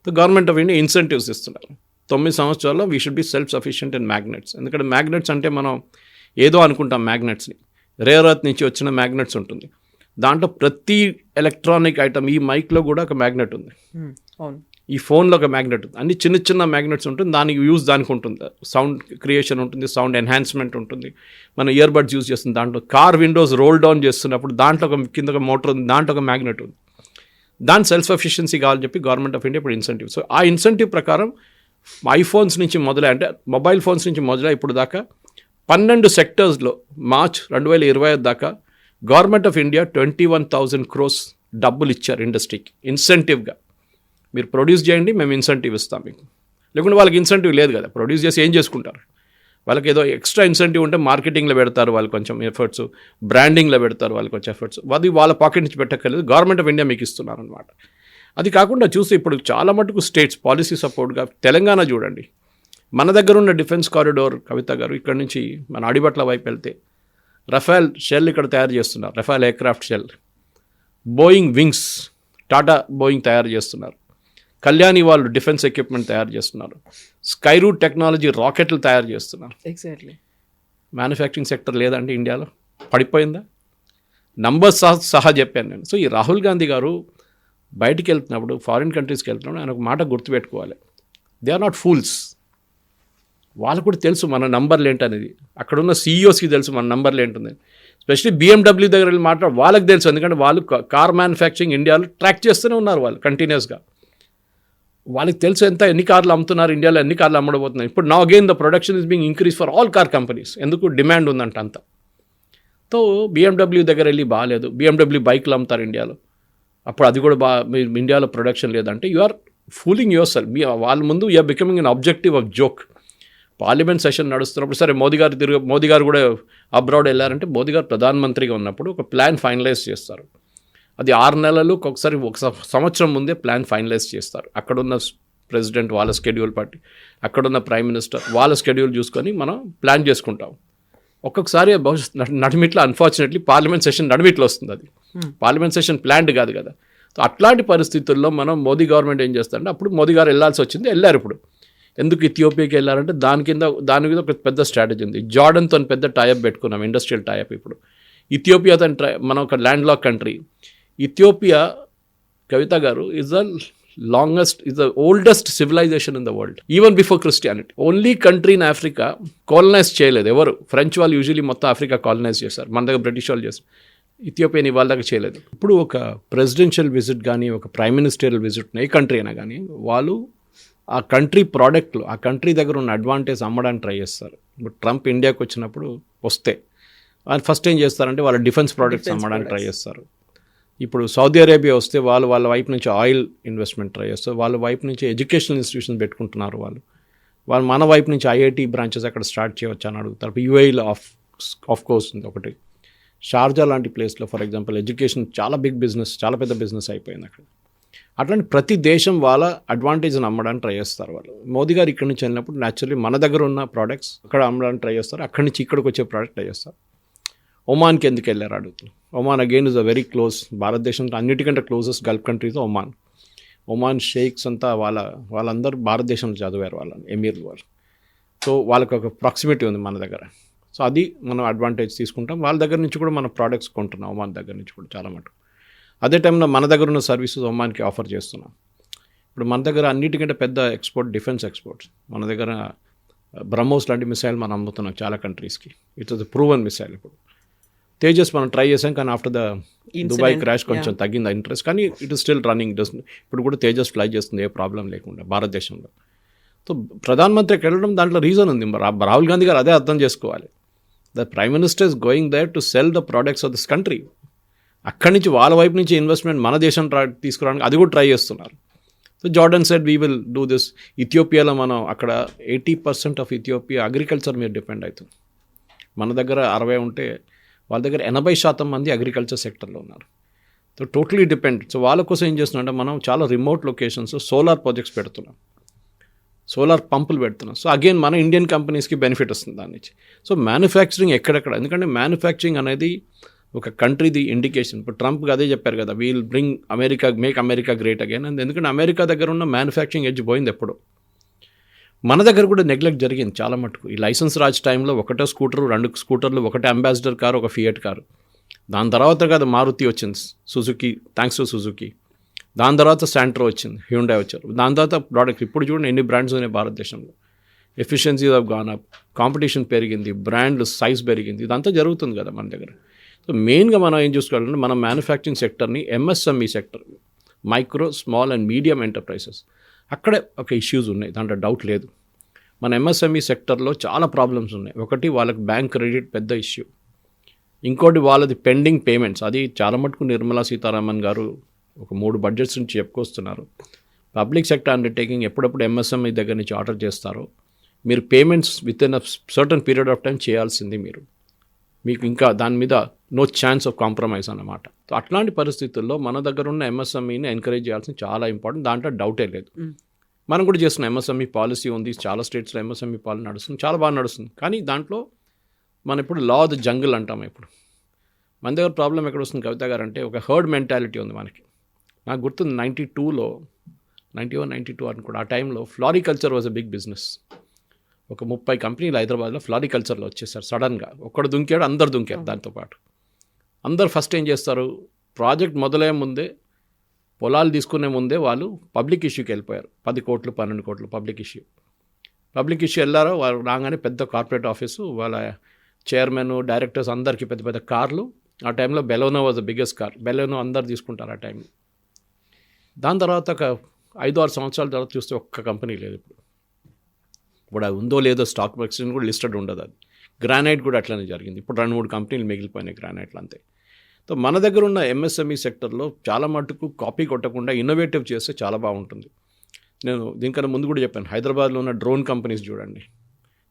[SPEAKER 3] So government of India incentives ఇస్తున్నారు. 9 సంవత్సరాల్లో we should be self sufficient in magnets. ఎందుకంటే మ్యాగ్నెట్స్ అంటే మనం ఏదో అనుకుంటాం, మ్యాగ్నెట్స్ని రేర్ ఎర్త్ నుంచి వచ్చిన మ్యాగ్నెట్స్ ఉంటుంది. దాంట్లో ప్రతి ఎలక్ట్రానిక్ ఐటమ్, ఈ మైక్లో కూడా ఒక మ్యాగ్నెట్ ఉంది, ఈ ఫోన్లో ఒక మ్యాగ్నెట్ ఉంది, అన్ని చిన్న చిన్న మ్యాగ్నెట్స్ ఉంటుంది. దానికి దానికి ఉంటుంది, సౌండ్ క్రియేషన్ ఉంటుంది, సౌండ్ ఎన్హాన్స్మెంట్ ఉంటుంది. మన ఇయర్ బడ్స్ యూజ్ చేస్తుంది. దాంట్లో కార్ విండోస్ రోల్ డౌన్ చేస్తున్నప్పుడు దాంట్లో ఒక కింద ఒక మోటార్ ఉంది, దాంట్లో ఒక మ్యాగ్నెట్ ఉంది. దాని సెల్ఫ్ ఎఫిషియన్సీ కావాలని చెప్పి గవర్నమెంట్ ఆఫ్ ఇండియా ఇప్పుడు ఇన్సెంటివ్. సో ఆ ఇన్సెంటివ్ ప్రకారం ఐఫోన్స్ నుంచి మొదలై, అంటే మొబైల్ ఫోన్స్ నుంచి మొదలై ఇప్పుడు దాకా 12 సెక్టర్స్లో మార్చ్ 2025 దాకా గవర్నమెంట్ ఆఫ్ ఇండియా 21,000 crores డబ్బులు ఇచ్చారు ఇండస్ట్రీకి ఇన్సెంటివ్గా. మీరు ప్రొడ్యూస్ చేయండి, మేము ఇన్సెంటివ్ ఇస్తాం మీకు. లేకుంటే వాళ్ళకి ఇన్సెంటివ్ లేదు కదా, ప్రొడ్యూస్ చేసి ఏం చేసుకుంటారు. వాళ్ళకి ఏదో ఎక్స్ట్రా ఇన్సెంటివ్ ఉంటే మార్కెటింగ్లో పెడతారు వాళ్ళు కొంచెం ఎఫర్ట్స్, బ్రాండింగ్లో పెడతారు వాళ్ళు కొంచెం ఎఫర్ట్స్. అది వాళ్ళ పాకెట్ నుంచి పెట్టక్కర్లేదు, గవర్నమెంట్ ఆఫ్ ఇండియా మీకు ఇస్తున్నారు అనమాట. అది కాకుండా చూస్తే ఇప్పుడు చాలా మటుకు స్టేట్స్ పాలసీ సపోర్ట్గా, తెలంగాణ చూడండి, మన దగ్గర ఉన్న డిఫెన్స్ కారిడోర్ కవిత గారు, ఇక్కడ నుంచి మన అడిబట్ల వైపు వెళ్తే రఫేల్ షెల్ ఇక్కడ తయారు చేస్తున్నారు, Rafale aircraft shell. Boeing wings, Tata Boeing తయారు చేస్తున్నారు. కళ్యాణి వాళ్ళు డిఫెన్స్ ఎక్విప్మెంట్ తయారు చేస్తున్నారు. స్కైరూట్ టెక్నాలజీ రాకెట్లు తయారు చేస్తున్నారు.
[SPEAKER 2] ఎగ్జాక్ట్లీ.
[SPEAKER 3] మ్యానుఫ్యాక్చరింగ్ సెక్టర్ లేదండి ఇండియాలో, పడిపోయిందా? నంబర్స్ సహా చెప్పాను నేను. సో ఈ రాహుల్ గాంధీ గారు బయటికి వెళ్తున్నప్పుడు, ఫారిన్ కంట్రీస్కి వెళ్తున్నప్పుడు ఆయన ఒక మాట గుర్తుపెట్టుకోవాలి. They are not fools. వాళ్ళకు కూడా తెలుసు మన నంబర్లు ఏంటనేది. అక్కడున్న సీఈఓస్కి తెలుసు మన నంబర్లు ఏంటుంది. స్పెషల్లీ BMW దగ్గర వెళ్ళి వాళ్ళకి తెలుసు. ఎందుకంటే వాళ్ళు కార్ మ్యానుఫ్యాక్చరింగ్ ఇండియాలో ట్రాక్ చేస్తూనే ఉన్నారు వాళ్ళు కంటిన్యూస్గా. వాళ్ళకి తెలుసు ఎన్ని కార్లు అమ్ముతున్నారు ఇండియాలో, ఎన్ని కార్లు అమ్మడబోతున్నాయి. ఇప్పుడు నా again the production is being increase for all car companies. ఎందుకు? డిమాండ్ ఉందంట అంత. సో BMW దగ్గర వెళ్ళి బాగాలేదు, BMW బైక్లు అమ్ముతారు ఇండియాలో, అప్పుడు అది కూడా ఇండియాలో ప్రొడక్షన్ లేదంటే you are fooling yourself. వాళ్ళ ముందు you are becoming an objective of joke. Parliament session నడుస్తున్నప్పుడు సరే మోదీ గారు కూడా అబ్రాడ్ వెళ్ళారంటే, మోదీ గారు ప్రధానమంత్రిగా ఉన్నప్పుడు ఒక ప్లాన్ ఫైనలైజ్ చేస్తారు. అది 6 నెలలు ఒకసారి, ఒక సంవత్సరం ముందే ప్లాన్ ఫైనలైజ్ చేస్తారు. అక్కడున్న ప్రెసిడెంట్ వాళ్ళ స్కెడ్యూల్ బట్టి, అక్కడున్న ప్రైమ్ మినిస్టర్ వాళ్ళ స్కెడ్యూల్ చూసుకొని మనం ప్లాన్ చేసుకుంటాం. ఒక్కొక్కసారి నడిమిట్లో అన్ఫార్చునేట్లీ పార్లమెంట్ సెషన్ నడిమిట్లో వస్తుంది. అది పార్లమెంట్ సెషన్ ప్లాన్డ్ కాదు కదా. సో అట్లాంటి పరిస్థితుల్లో మనం మోదీ గవర్నమెంట్ ఏం చేస్తారంటే, అప్పుడు మోదీ గారు వెళ్ళాల్సి వచ్చింది, వెళ్ళారు. ఇప్పుడు ఎందుకు ఇథియోపియాకి వెళ్ళారంటే దాని మీద ఒక పెద్ద స్ట్రాటజీ ఉంది. జార్డన్తో పెద్ద టైఅప్ పెట్టుకున్నాం, ఇండస్ట్రియల్ టైఅప్. ఇప్పుడు ఇథియోపియాతో మనం ఒక ల్యాండ్ లాక్ కంట్రీ. ఇథియోపియా, కవిత గారు, is the oldest civilisation in the world, even before Christianity. Only country in Africa colonise చేయలేదు ఎవరు. ఫ్రెంచ్ వాళ్ళు యూజువలీ మొత్తం ఆఫ్రికా కాలనైజ్ చేశారు, మన దగ్గర బ్రిటిష్ వాళ్ళు చేశారు. ఇథియోపియాని వాళ్ళ దగ్గర చేయలేదు. ఇప్పుడు ఒక ప్రెసిడెన్షియల్ విజిట్ కానీ, ఒక ప్రైమ్ మినిస్టరియల్ విజిట్, ఏ కంట్రీ అయినా కానీ, వాళ్ళు ఆ కంట్రీ ప్రోడక్ట్లు, ఆ కంట్రీ దగ్గర ఉన్న అడ్వాంటేజ్ అమ్మడానికి ట్రై చేస్తారు. ఇప్పుడు ట్రంప్ ఇండియాకి వచ్చినప్పుడు వస్తే వాళ్ళు ఫస్ట్ ఏం చేస్తారంటే వాళ్ళ డిఫెన్స్ ప్రోడక్ట్స్ అమ్మడానికి ట్రై చేస్తారు. ఇప్పుడు సౌదీ అరేబియా వస్తే వాళ్ళ వైపు నుంచి ఆయిల్ ఇన్వెస్ట్మెంట్ ట్రై చేస్తారు, వాళ్ళ వైపు నుంచి ఎడ్యుకేషనల్ ఇన్స్టిట్యూషన్స్ పెట్టుకుంటున్నారు. వాళ్ళు మన వైపు నుంచి IIT బ్రాంచెస్ అక్కడ స్టార్ట్ చేయవచ్చు అని అడుగుతారు. UAEలో ఆఫ్ కోర్స్ ఉంది ఒకటి. షార్జా లాంటి ప్లేస్లో ఫర్ ఎగ్జాంపుల్ ఎడ్యుకేషన్ చాలా బిగ్ బిజినెస్, చాలా పెద్ద బిజినెస్ అయిపోయింది అక్కడ. అట్లాంటి ప్రతి దేశం వాళ్ళ అడ్వాంటేజ్ని అమ్మడానికి ట్రై చేస్తారు వాళ్ళు. మోదీ గారు ఇక్కడి నుంచి వెళ్ళినప్పుడు న్యాచురల్లీ మన దగ్గర ఉన్న ప్రోడక్ట్స్ అక్కడ అమ్మడానికి ట్రై చేస్తారు, అక్కడి నుంచి ఇక్కడికి వచ్చే ప్రోడక్ట్ ట్రై చేస్తారు. ఒమాన్కి ఎందుకు వెళ్ళారు అడుగుతున్నారు. Oman again is a very close, భారతదేశం అన్నిటికంటే closest Gulf countries Oman shakes అంతా వాళ్ళందరూ భారతదేశంలో చదివారు, వాళ్ళని ఎమీర్లు వాళ్ళు. సో వాళ్ళకి ఒక ప్రాక్సిమిటీ ఉంది మన దగ్గర. సో అది మనం అడ్వాంటేజ్ తీసుకుంటాం. వాళ్ళ దగ్గర నుంచి కూడా మన ప్రోడక్ట్స్ కొంటున్నాం, ఒమాన్ దగ్గర నుంచి కూడా చాలా మటుకు. అదే టైంలో మన దగ్గర ఉన్న సర్వీసెస్ ఒమాన్కి ఆఫర్ చేస్తున్నాం. ఇప్పుడు మన దగ్గర అన్నిటికంటే పెద్ద ఎక్స్పోర్ట్ డిఫెన్స్ ఎక్స్పోర్ట్స్. మన దగ్గర బ్రహ్మోస్ లాంటి మిసైల్ మనం అమ్ముతున్నాం చాలా కంట్రీస్కి. It's proven missile. ఇప్పుడు తేజస్ మనం ట్రై చేసాం, కానీ ఆఫ్టర్ ద దుబాయ్ క్రాష్ కొంచెం తగ్గింది ఇంట్రెస్ట్, కానీ ఇట్ ఇస్ స్టిల్ రన్నింగ్. ఇప్పుడు కూడా తేజస్ ఫ్లై చేస్తుంది ఏ ప్రాబ్లం లేకుండా భారతదేశంలో. సో ప్రధానమంత్రికి వెళ్ళడం దాంట్లో రీజన్ ఉంది. రాహుల్ గాంధీ గారు అదే అర్థం చేసుకోవాలి. The prime minister is going there to sell the products of this country. అక్కడి నుంచి వాళ్ళ వైపు నుంచి ఇన్వెస్ట్మెంట్ మన దేశం తీసుకురావడానికి అది కూడా ట్రై చేస్తున్నారు. So Jordan said we will do this. ఇథియోపియాలో మనం అక్కడ 80% ఆఫ్ ఇథియోపియా అగ్రికల్చర్ మీద డిపెండ్ అవుతుంది. మన దగ్గర 60 ఉంటే వాళ్ళ దగ్గర 80% మంది అగ్రికల్చర్ సెక్టర్లో ఉన్నారు. So totally depend. సో వాళ్ళ కోసం ఏం చేస్తున్నాం అంటే మనం చాలా రిమోట్ లొకేషన్స్ సోలార్ ప్రాజెక్ట్స్ పెడుతున్నాం, సోలార్ పంపులు పెడుతున్నాం. సో అగైన్ మన ఇండియన్ కంపెనీస్కి బెనిఫిట్ వస్తుంది దాని నుంచి. సో మ్యానుఫ్యాక్చరింగ్ ఎక్కడెక్కడ, ఎందుకంటే మ్యానుఫ్యాక్చరింగ్ అనేది ఒక కంట్రీది ఇండికేషన్. ఇప్పుడు ట్రంప్ అదే చెప్పారు కదా, wheel bring America, make America great again అని. ఎందుకంటే అమెరికా దగ్గర ఉన్న మ్యానుఫ్యాక్చరింగ్ ఎడ్జ్ పోయింది ఎప్పుడు. మన దగ్గర కూడా నెగ్లెక్ట్ జరిగింది చాలా మటుకు. ఈ లైసెన్స్ రాజ్ టైంలో 1 scooter 2 స్కూటర్లు, 1 ambassador car, 1 fiat car. దాని తర్వాత కదా మారుతి వచ్చింది, సుజుకి, థ్యాంక్స్ టు సుజుకి. దాని తర్వాత శాంట్రో వచ్చింది, హ్యూండాయ్ వచ్చారు. దాని తర్వాత ప్రోడక్ట్ ఇప్పుడు చూడండి ఎన్ని బ్రాండ్స్ ఉన్నాయి భారతదేశంలో. Efficiency of gone up, competition పెరిగింది, బ్రాండ్లు సైజ్ పెరిగింది, ఇదంతా జరుగుతుంది కదా మన దగ్గర. సో మెయిన్గా మనం ఏం చూసుకోవాలంటే మన మ్యానుఫ్యాక్చరింగ్ సెక్టర్ని MSME sector, micro small and medium enterprises, అక్కడే ఒక ఇష్యూస్ ఉన్నాయి, దాంట్లో డౌట్ లేదు. మన MSME సెక్టర్లో చాలా ప్రాబ్లమ్స్ ఉన్నాయి. ఒకటి వాళ్ళకి బ్యాంక్ క్రెడిట్ పెద్ద ఇష్యూ, ఇంకోటి వాళ్ళది పెండింగ్ పేమెంట్స్. అది చాలా మటుకు నిర్మలా సీతారామన్ గారు ఒక 3 బడ్జెట్స్ నుంచి చెప్పుకొస్తున్నారు. పబ్లిక్ సెక్టర్ అండర్టేకింగ్ ఎప్పుడప్పుడు MSME దగ్గర నుంచి ఆర్డర్ చేస్తారో మీరు payments with in a certain period of time చేయాల్సింది, మీకు ఇంకా దాని మీద నో ఛాన్స్ ఆఫ్ కాంప్రమైజ్ అన్నమాట. సో అట్లాంటి పరిస్థితుల్లో మన దగ్గర ఉన్న MSMEని ఎంకరేజ్ చేయాల్సింది చాలా ఇంపార్టెంట్, దాంట్లో డౌటే లేదు. మనం కూడా చేస్తున్నాం. MSME పాలసీ ఉంది, చాలా స్టేట్స్లో MSME పాలసీ నడుస్తుంది, చాలా బాగా నడుస్తుంది. కానీ దాంట్లో మనం ఇప్పుడు లా ఆఫ్ ద జంగిల్ అంటాం. ఇప్పుడు మన దగ్గర ప్రాబ్లం ఎక్కడ వస్తుంది కవిత గారు అంటే, ఒక హర్డ్ మెంటాలిటీ ఉంది మనకి. నాకు గుర్తుంది 92 అనుకోండి, ఆ టైంలో ఫ్లారికల్చర్ వాజ్ అ బిగ్ బిజినెస్. ఒక 30 కంపెనీలు హైదరాబాద్లో ఫ్లారికల్చర్లో వచ్చేసారు సడన్గా. ఒక్కడు దుంకాడు, అందరు దుంకారు దాంతోపాటు. అందరు ఫస్ట్ ఏం చేస్తారు, ప్రాజెక్ట్ మొదలయ్యే ముందే, పొలాలు తీసుకునే ముందే వాళ్ళు పబ్లిక్ ఇష్యూకి వెళ్ళిపోయారు. 10 కోట్లు 12 కోట్లు పబ్లిక్ ఇష్యూ వెళ్ళారో వాళ్ళు రాగానే పెద్ద కార్పొరేట్ ఆఫీసు, వాళ్ళ చైర్మన్ డైరెక్టర్స్ అందరికీ పెద్ద పెద్ద కార్లు. ఆ టైంలో Baleno was the biggest car. Baleno అందరు తీసుకుంటారు ఆ టైంలో. దాని తర్వాత ఒక 5-6 సంవత్సరాల తర్వాత చూస్తే ఒక్క కంపెనీ లేదు ఇప్పుడు అది ఉందో లేదో స్టాక్ ఎక్స్చేంజ్ కూడా లిస్టెడ్ ఉండదు. అది గ్రానైట్ కూడా అట్లనే జరిగింది. ఇప్పుడు 2-3 కంపెనీలు మిగిలిపోయినాయి గ్రానైట్లు అంతే. సో మన దగ్గర ఉన్న ఎంఎస్ఎంఈ సెక్టర్లో చాలా మటుకు కాపీ కొట్టకుండా ఇన్నోవేటివ్ చేస్తే చాలా బాగుంటుంది. నేను దీనికన్నా ముందు కూడా చెప్పాను, హైదరాబాద్లో ఉన్న డ్రోన్ కంపెనీస్ చూడండి,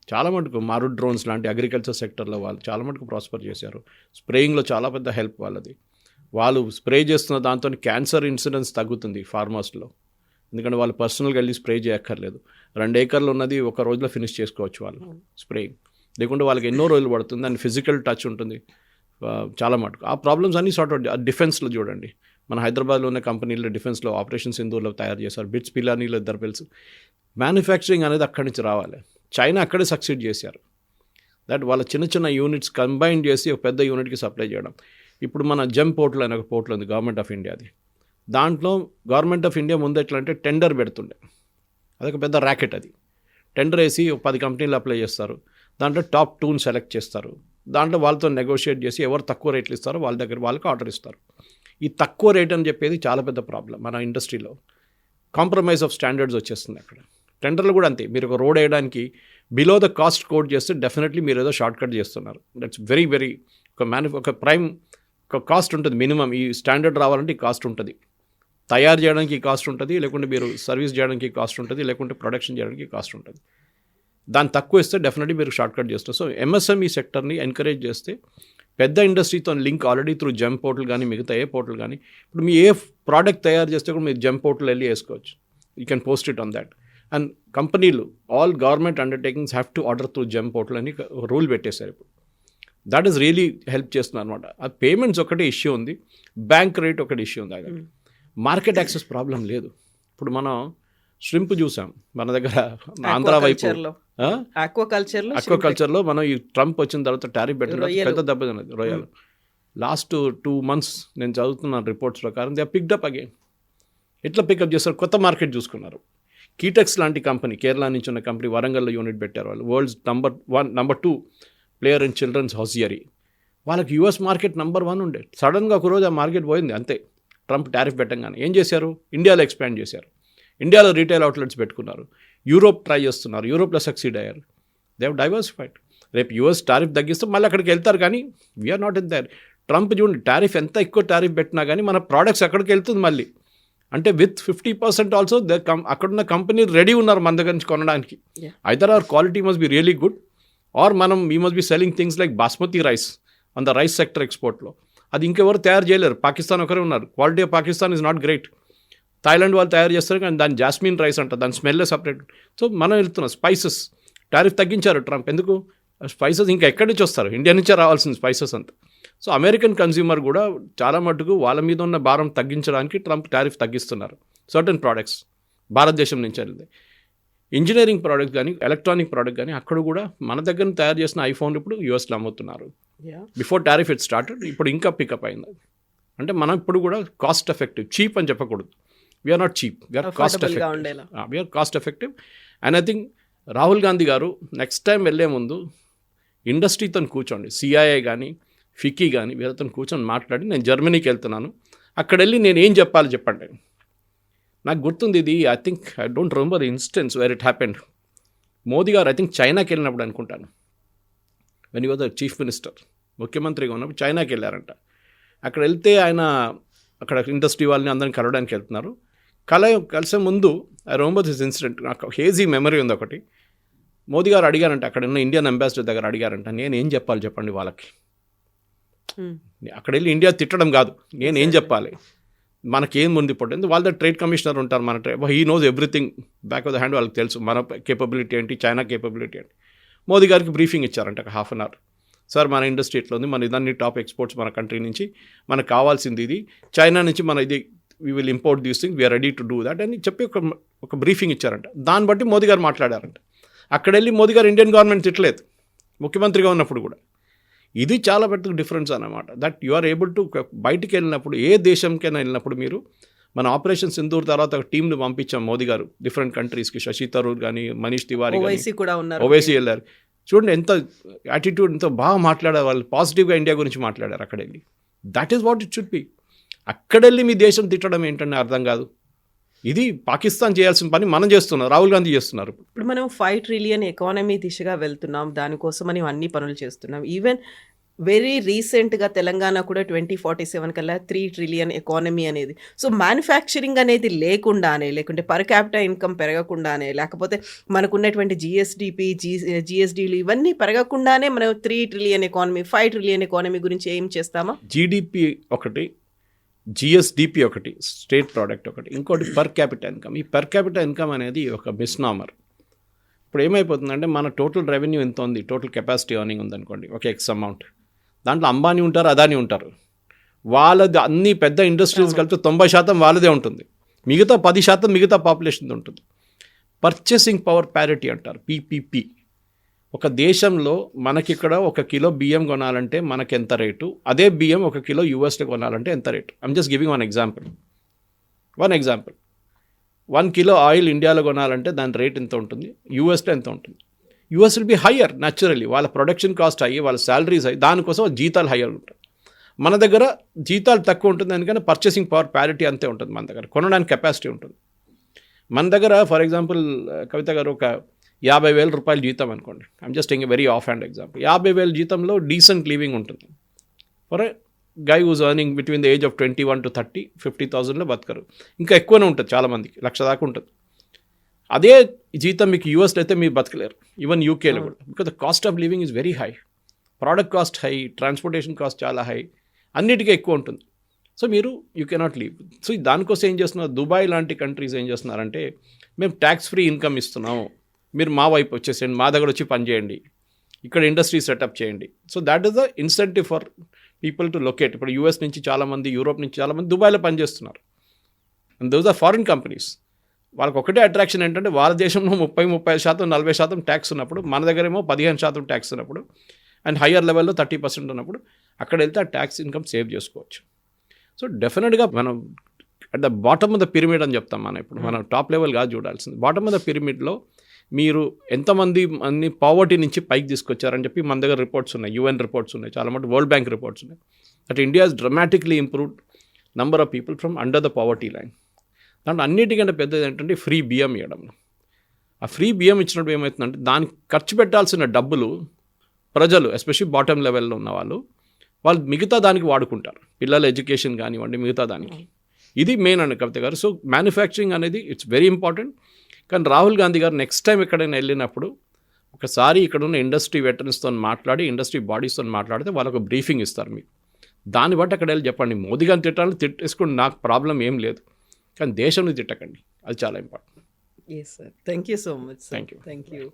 [SPEAKER 3] చాలా మటుకు మారుడ్ డ్రోన్స్ లాంటి అగ్రికల్చర్ సెక్టర్లో వాళ్ళు చాలా మటుకు ప్రాస్పర్ చేశారు. స్ప్రేయింగ్లో చాలా పెద్ద హెల్ప్ వాళ్ళది. వాళ్ళు స్ప్రే చేస్తున్న దాంతో క్యాన్సర్ ఇన్సిడెన్స్ తగ్గుతుంది ఫార్మర్స్లో. ఎందుకంటే వాళ్ళు పర్సనల్గా వెళ్ళి స్ప్రే చేయక్కర్లేదు. 2 ఏకర్లు ఉన్నది ఒక రోజులో ఫినిష్ చేసుకోవచ్చు వాళ్ళు స్ప్రేయింగ్. లేకుంటే వాళ్ళకి ఎన్నో రోజులు పడుతుంది. అండ్ ఫిజికల్ టచ్ ఉంటుంది చాలా మటుకు. ఆ ప్రాబ్లమ్స్ అన్నీ సార్ట్ అవుట్. డిఫెన్స్లో చూడండి, మన హైదరాబాద్లో ఉన్న కంపెనీలో డిఫెన్స్లో ఆపరేషన్ సింధూర్లో తయారు చేశారు. బిట్స్ పిలానీలో ఇద్దరు పిల్స్. మ్యానుఫ్యాక్చరింగ్ అనేది అక్కడి నుంచి రావాలి. చైనా అక్కడే సక్సీడ్ చేశారు. దట్ వాళ్ళ చిన్న చిన్న యూనిట్స్ కంబైన్ చేసి ఒక పెద్ద యూనిట్కి సప్లై చేయడం. ఇప్పుడు మన జెమ్ పోర్టల్ అనే ఒక పోర్టల్ ఉంది గవర్నమెంట్ ఆఫ్ ఇండియాది. దాంట్లో గవర్నమెంట్ ఆఫ్ ఇండియా ముందు ఎట్లా అంటే టెండర్ పెడుతుండే, అదొక పెద్ద ర్యాకెట్. అది టెండర్ వేసి 10 కంపెనీలు అప్లై చేస్తారు. దాంట్లో టాప్ 2ని సెలెక్ట్ చేస్తారు. దాంట్లో వాళ్ళతో నెగోషియేట్ చేసి ఎవరు తక్కువ రేట్లు ఇస్తారో వాళ్ళ దగ్గర వాళ్ళకి ఆర్డర్ ఇస్తారు. ఈ తక్కువ రేట్ అని చెప్పేది చాలా పెద్ద ప్రాబ్లం మన ఇండస్ట్రీలో. కాంప్రమైజ్ ఆఫ్ స్టాండర్డ్స్ వచ్చేస్తుంది అక్కడ. టెండర్లు కూడా అంతే. మీరు ఒక రోడ్ వేయడానికి బిలో ద కాస్ట్ కోడ్ చేస్తే డెఫినెట్లీ మీరు ఏదో షార్ట్ కట్ చేస్తున్నారు. దట్స్ వెరీ వెరీ ఒక ప్రైమ్ ఒక కాస్ట్ ఉంటుంది మినిమం. ఈ స్టాండర్డ్ రావాలంటే ఈ కాస్ట్ ఉంటుంది. తయారు చేయడానికి కాస్ట్ ఉంటుంది, లేకుంటే మీరు సర్వీస్ చేయడానికి కాస్ట్ ఉంటుంది, లేకుంటే ప్రొడక్షన్ చేయడానికి కాస్ట్ ఉంటుంది. దాన్ని తక్కువ ఇస్తే డెఫినెట్లీ మీరు షార్ట్ కట్ చేస్తారు. సో ఎంఎస్ఎంఈ సెక్టర్ని ఎంకరేజ్ చేస్తే పెద్ద ఇండస్ట్రీతో link already through GeM portal కానీ మిగతా ఏ పోర్టల్ కానీ, ఇప్పుడు మీ ఏ ప్రోడక్ట్ తయారు చేస్తే కూడా మీరు జెమ్ పోర్టల్ వెళ్ళి వేసుకోవచ్చు. You can post it on that. And కంపెనీలు all government undertakings have to order through GeM portal అని రూల్ పెట్టేశారు ఇప్పుడు. దట్ ఈస్ రియలీ హెల్ప్ చేస్తున్నారు అనమాట. ఆ పేమెంట్స్ ఒకటే ఇష్యూ ఉంది, బ్యాంక్ రేట్ ఒకటి ఇష్యూ ఉంది. అది మార్కెట్ యాక్సెస్ ప్రాబ్లం లేదు. ఇప్పుడు మనం ష్రింప్ చూసాం మన దగ్గర ఆంధ్ర వైపు. ఆక్వాకల్చర్లో మనం ఈ ట్రంప్ వచ్చిన తర్వాత టారిఫ్ పెట్టిన పెద్ద దెబ్బ తిన్నది రొయ్యలు. లాస్ట్ 2 months నేను చదువుతున్నాను రిపోర్ట్స్ ప్రకారం దే పిక్డ్ అప్ అగైన్. ఎట్లా పికప్ చేస్తారు, కొత్త మార్కెట్ చూసుకున్నారు. కీటెక్స్ లాంటి కంపెనీ, కేరళ నుంచి ఉన్న కంపెనీ వరంగల్లో యూనిట్ పెట్టారు వాళ్ళు. World's number 2 player in children's hosiery. వాళ్ళకి యూఎస్ మార్కెట్ నెంబర్ 1 ఉండే. సడన్గా ఒకరోజు ఆ మార్కెట్ పోయింది అంతే. ట్రంప్ టారిఫ్ పెట్టంగానే ఏం చేశారు, ఇండియాలో ఎక్స్పాండ్ చేశారు. ఇండియాలో రీటైల్ అవుట్లెట్స్ పెట్టుకున్నారు. యూరోప్ ట్రై చేస్తున్నారు, యూరోప్లో సక్సీడ్ అయ్యారు. They have diversified. రేపు యూఎస్ టారిఫ్ తగ్గిస్తే మళ్ళీ అక్కడికి వెళ్తారు, కానీ we're not in there. Trump చూడండి, టారిఫ్ ఎంత ఎక్కువ టారిఫ్ పెట్టినా కానీ మన ప్రోడక్ట్స్ అక్కడికి వెళ్తుంది మళ్ళీ. అంటే విత్ 50% ఆల్సో అక్కడున్న కంపెనీ రెడీ ఉన్నారు మన దగ్గర నుంచి కొనడానికి. Either our quality must be really good, or we must be selling things like basmati rice on the rice sector ఎక్స్పోర్ట్లో. అది ఇంకెవరు తయారు చేయలేరు. పాకిస్తాన్ ఒకరే ఉన్నారు. Quality of Pakistan is not great. Thailand వాళ్ళు తయారు చేస్తారు, కానీ దాని జాస్మిన్ రైస్ అంట, దాని స్మెల్లే సపరేట్. సో మనం వెళ్తున్నాం. స్పైసెస్ టారిఫ్ తగ్గించారు ట్రంప్. ఎందుకు? స్పైసెస్ ఇంకా ఎక్కడి నుంచి వస్తారు, ఇండియా నుంచే రావాల్సింది స్పైసెస్ అంతా. సో అమెరికన్ కన్స్యూమర్ కూడా చాలా మటుకు వాళ్ళ మీద ఉన్న భారం తగ్గించడానికి ట్రంప్ టారిఫ్ తగ్గిస్తున్నారు. సర్టన్ ప్రోడక్ట్స్ భారతదేశం నుంచి వెళ్ళింది. ఇంజనీరింగ్ ప్రోడక్ట్ కానీ ఎలక్ట్రానిక్ ప్రోడక్ట్ కానీ అక్కడ కూడా మన దగ్గర తయారు చేసిన ఐఫోన్ ఇప్పుడు యూఎస్లో అమ్ముతున్నారు. Before tariff it started. ఇప్పుడు ఇంకా పికప్ అయింది. అంటే మనం ఇప్పుడు కూడా కాస్ట్ ఎఫెక్టివ్, చీప్ అని చెప్పకూడదు. We're not cheap, we're cost effective. We're cost effective. And I think Rahul Gandhi garu next time వెళ్ళే ముందు ఇండస్ట్రీతో కూర్చోండి, సిఐఐ కానీ ఫిక్కీ కానీ వీళ్ళతో కూర్చొని మాట్లాడి, నేను జర్మనీకి వెళ్తున్నాను, అక్కడ వెళ్ళి నేను ఏం చెప్పాలి చెప్పండి. నాకు గుర్తుంది ఇది, I think I don't remember the instance wear it happened. Modi గారు ఐ థింక్ చైనాకి వెళ్ళినప్పుడు అనుకుంటాను, when you was the chief minister, ముఖ్యమంత్రిగా ఉన్నప్పుడు చైనాకి వెళ్ళారంట. అక్కడ వెళ్తే ఆయన అక్కడ ఇండస్ట్రీ వాళ్ళని అందరిని కలవడానికి వెళ్తున్నారు. కలిసే ముందు ఐ రిమెంబర్ దిస్ ఇన్సిడెంట్. నాకు హేజీ మెమరీ ఉంది ఒకటి. మోదీ గారు అడిగారంట, అక్కడ ఉన్న ఇండియన్ అంబాసిడర్ దగ్గర అడిగారంట, నేను ఏం చెప్పాలి చెప్పండి వాళ్ళకి. అక్కడ వెళ్ళి ఇండియా తిట్టడం కాదు, నేను ఏం చెప్పాలి, మనకేం ముందు ఇప్పుడు వాళ్ళ ట్రేడ్ కమిషనర్ ఉంటారు, మన he knows everything back of the hand. వాళ్ళకి తెలుసు మన కేపబిలిటీ ఏంటి, చైనా కేపబిలిటీ ఏంటి. మోదీ గారికి బ్రీఫింగ్ ఇచ్చారంట ఒక 1/2 hour. సార్ మన ఇండస్ట్రీ ఎట్లా ఉంది, మన ఇదన్నీ టాప్ ఎక్స్పోర్ట్స్ మన కంట్రీ నుంచి, మనకు కావాల్సింది ఇది, చైనా నుంచి మన ఇది we will import these things, we're ready to do that అని చెప్పి ఒక బ్రీఫింగ్ ఇచ్చారంట. దాన్ని బట్టి మోదీ గారు మాట్లాడారంట. అక్కడ వెళ్ళి మోదీ గారు ఇండియన్ గవర్నమెంట్ తిట్టలేదు ముఖ్యమంత్రిగా ఉన్నప్పుడు కూడా. ఇది చాలా పెద్ద డిఫరెన్స్ అన్నమాట. That you are able to బయటికి వెళ్ళినప్పుడు ఏ దేశంకైనా వెళ్ళినప్పుడు మీరు మన ఆపరేషన్ సింధూర్ తర్వాత ఒక టీంను పంపించాం మోదీ గారు డిఫరెంట్ కంట్రీస్కి. శశి థరూర్ కానీ మనీష్ తివారీ
[SPEAKER 2] ఓవైసీ కూడా ఉన్నారు.
[SPEAKER 3] ఓవైసీ వెళ్ళారు. చూడండి ఎంత యాటిట్యూడ్, ఎంతో బాగా మాట్లాడారు వాళ్ళు, పాజిటివ్గా ఇండియా గురించి మాట్లాడారు అక్కడ వెళ్ళి. That is what it should be. అక్కడెళ్ళి మీ దేశం తిట్టడం ఏంటంటే అర్థం కాదు. ఇది పాకిస్తాన్ చేయాల్సిన పని మనం చేస్తున్నాం, రాహుల్ గాంధీ చేస్తున్నారు.
[SPEAKER 2] ఇప్పుడు మనం 5 ట్రిలియన్ ఎకానమీ దిశగా వెళ్తున్నాం, దానికోసం మనం అన్ని పనులు చేస్తున్నాం. ఈవెన్ వెరీ రీసెంట్గా తెలంగాణ కూడా 2047 కల్లా 3 ట్రిలియన్ ఎకానమీ అనేది. సో మ్యానుఫ్యాక్చరింగ్ అనేది లేకుండానే, లేకుంటే పర్ క్యాపిటల్ ఇన్కమ్ పెరగకుండానే, లేకపోతే మనకున్నటువంటి జిఎస్డీలు ఇవన్నీ పెరగకుండానే మనం 3 ట్రిలియన్ ఎకానమీ 5 ట్రిలియన్ ఎకానమీ గురించి ఏం చేస్తామా?
[SPEAKER 3] జీడిపి ఒకటి, జిఎస్డిపి ఒకటి, స్టేట్ ప్రోడక్ట్ ఒకటి, ఇంకోటి పర్ క్యాపిటల్ ఇన్కమ్. ఈ పర్ క్యాపిటల్ ఇన్కమ్ అనేది ఒక మిస్నామర్. ఇప్పుడు ఏమైపోతుందంటే మన టోటల్ రెవెన్యూ ఎంత ఉంది, టోటల్ కెపాసిటీ ఎర్నింగ్ ఉందనుకోండి, ఒక ఎక్స్ అమౌంట్. దాంట్లో అంబానీ ఉంటారు, అదానీ ఉంటారు. వాళ్ళది అన్ని పెద్ద ఇండస్ట్రీస్ కలిపి 90% వాళ్ళదే ఉంటుంది, మిగతా 10% మిగతా పాపులేషన్ ఉంటుంది. పర్చేసింగ్ పవర్ ప్యారిటీ అంటారు, పీపీపీ. ఒక దేశంలో మనకిక్కడ 1 కిలో బియ్యం కొనాలంటే మనకి ఎంత రేటు, అదే బియ్యం 1 కిలో యూఎస్లో కొనాలంటే ఎంత rate. I'm just giving one example. 1 kilo oil ఇండియాలో కొనాలంటే దాని రేట్ ఎంత ఉంటుంది, యూఎస్లో ఎంత ఉంటుంది. US will be higher naturally, వాళ్ళ ప్రొడక్షన్ కాస్ట్ అయ్యి, వాళ్ళ శాలరీస్ అయ్యి, దానికోసం జీతాలు హయ్యర్ ఉంటాయి. మన దగ్గర జీతాలు తక్కువ ఉంటుంది, ఎందుకంటే పర్చేసింగ్ పవర్ ప్యారిటీ అంతే ఉంటుంది మన దగ్గర, కొనడానికి కెపాసిటీ ఉంటుంది. మన దగ్గర ఫర్ ఎగ్జాంపుల్ కవిత గారు ఒక 50,000 రూపాయలు జీతం అనుకోండి, I'm just taking very off hand example. 50,000 జీతంలో డీసెంట్ లివింగ్ ఉంటుంది. For a guy whose earning between the age of 21 to 30, 50,000లో బతకరు. ఇంకా ఎక్కువనే ఉంటుంది, చాలామందికి 1,00,000 దాకా ఉంటుంది. అదే జీతం మీకు యూఎస్లో అయితే మీరు బతకలేరు, ఈవెన్ యూకేలో కూడా, because the cost of living is very high. Product cost high, transportation cost చాలా హై, అన్నిటికీ ఎక్కువ ఉంటుంది. సో మీరు యూ కెనాట్ లీవ్. సో దానికోసం ఏం చేస్తున్నారు, దుబాయ్ లాంటి కంట్రీస్ ఏం చేస్తున్నారంటే, మేము ట్యాక్స్ ఫ్రీ ఇన్కమ్ ఇస్తున్నాము, మీరు మా వైపు వచ్చేసేయండి, మా దగ్గర వచ్చి పనిచేయండి, ఇక్కడ ఇండస్ట్రీ సెటప్ చేయండి. So that is the incentive for people to locate. ఇప్పుడు యూఎస్ నుంచి చాలామంది, యూరోప్ నుంచి చాలామంది దుబాయ్లో పనిచేస్తున్నారు. And those are foreign companies. వాళ్ళకి ఒకటే అట్రాక్షన్ ఏంటంటే, వాళ్ళ దేశంలో 30-35%, 40% ట్యాక్స్ ఉన్నప్పుడు, మన దగ్గరేమో 15% ట్యాక్స్ ఉన్నప్పుడు, అండ్ హయ్యర్ లెవెల్లో 30% ఉన్నప్పుడు, అక్కడ వెళ్తే ఆ ట్యాక్స్ ఇన్కమ్ సేవ్ చేసుకోవచ్చు. సో డెఫినెట్గా మనం at the bottom of the pyramid అని చెప్తాం మనం. ఇప్పుడు మనం టాప్ లెవెల్ కాదు చూడాల్సింది, బాటమ్ ఆఫ్ ద పిరమిడ్లో మీరు ఎంతమంది అన్ని పావర్టీ నుంచి పైకి తీసుకొచ్చారని చెప్పి మన దగ్గర రిపోర్ట్స్ ఉన్నాయి, యూఎన్ రిపోర్ట్స్ ఉన్నాయి, చాలా మటు వరల్డ్ బ్యాంక్ రిపోర్ట్స్ ఉన్నాయి. That India has డ్రమాటిక్లీ improved number of people from under the poverty line. దాంట్లో అన్నిటికంటే పెద్దది ఏంటంటే ఫ్రీ బియ్యం ఇవ్వడం. ఆ ఫ్రీ బియ్యం ఇచ్చినప్పుడు ఏమవుతుందంటే, దానికి ఖర్చు పెట్టాల్సిన డబ్బులు ప్రజలు, ఎస్పెషల్లీ బాటమ్ లెవెల్లో ఉన్న వాళ్ళు మిగతా దానికి వాడుకుంటారు, పిల్లల ఎడ్యుకేషన్ కానివ్వండి, మిగతా దానికి. ఇది మెయిన్ అండి కవిత గారు. సో మ్యానుఫ్యాక్చరింగ్ అనేది ఇట్స్ వెరీ ఇంపార్టెంట్. కానీ రాహుల్ గాంధీ గారు నెక్స్ట్ టైం ఎక్కడైనా వెళ్ళినప్పుడు ఒకసారి ఇక్కడ ఉన్న ఇండస్ట్రీ వెటరన్స్తో మాట్లాడి, ఇండస్ట్రీ బాడీస్తో మాట్లాడితే వాళ్ళకు బ్రీఫింగ్ ఇస్తారు మీకు. దాన్ని బట్టి అక్కడ వెళ్ళి చెప్పండి, మోదీ గారిని తిట్టాలని తిట్టేసుకోండి, నాకు ప్రాబ్లం ఏం లేదు, కానీ దేశంలో తిట్టకండి, అది చాలా important.
[SPEAKER 2] Yes sir, thank you so much.
[SPEAKER 3] Thank you.
[SPEAKER 2] Thank you.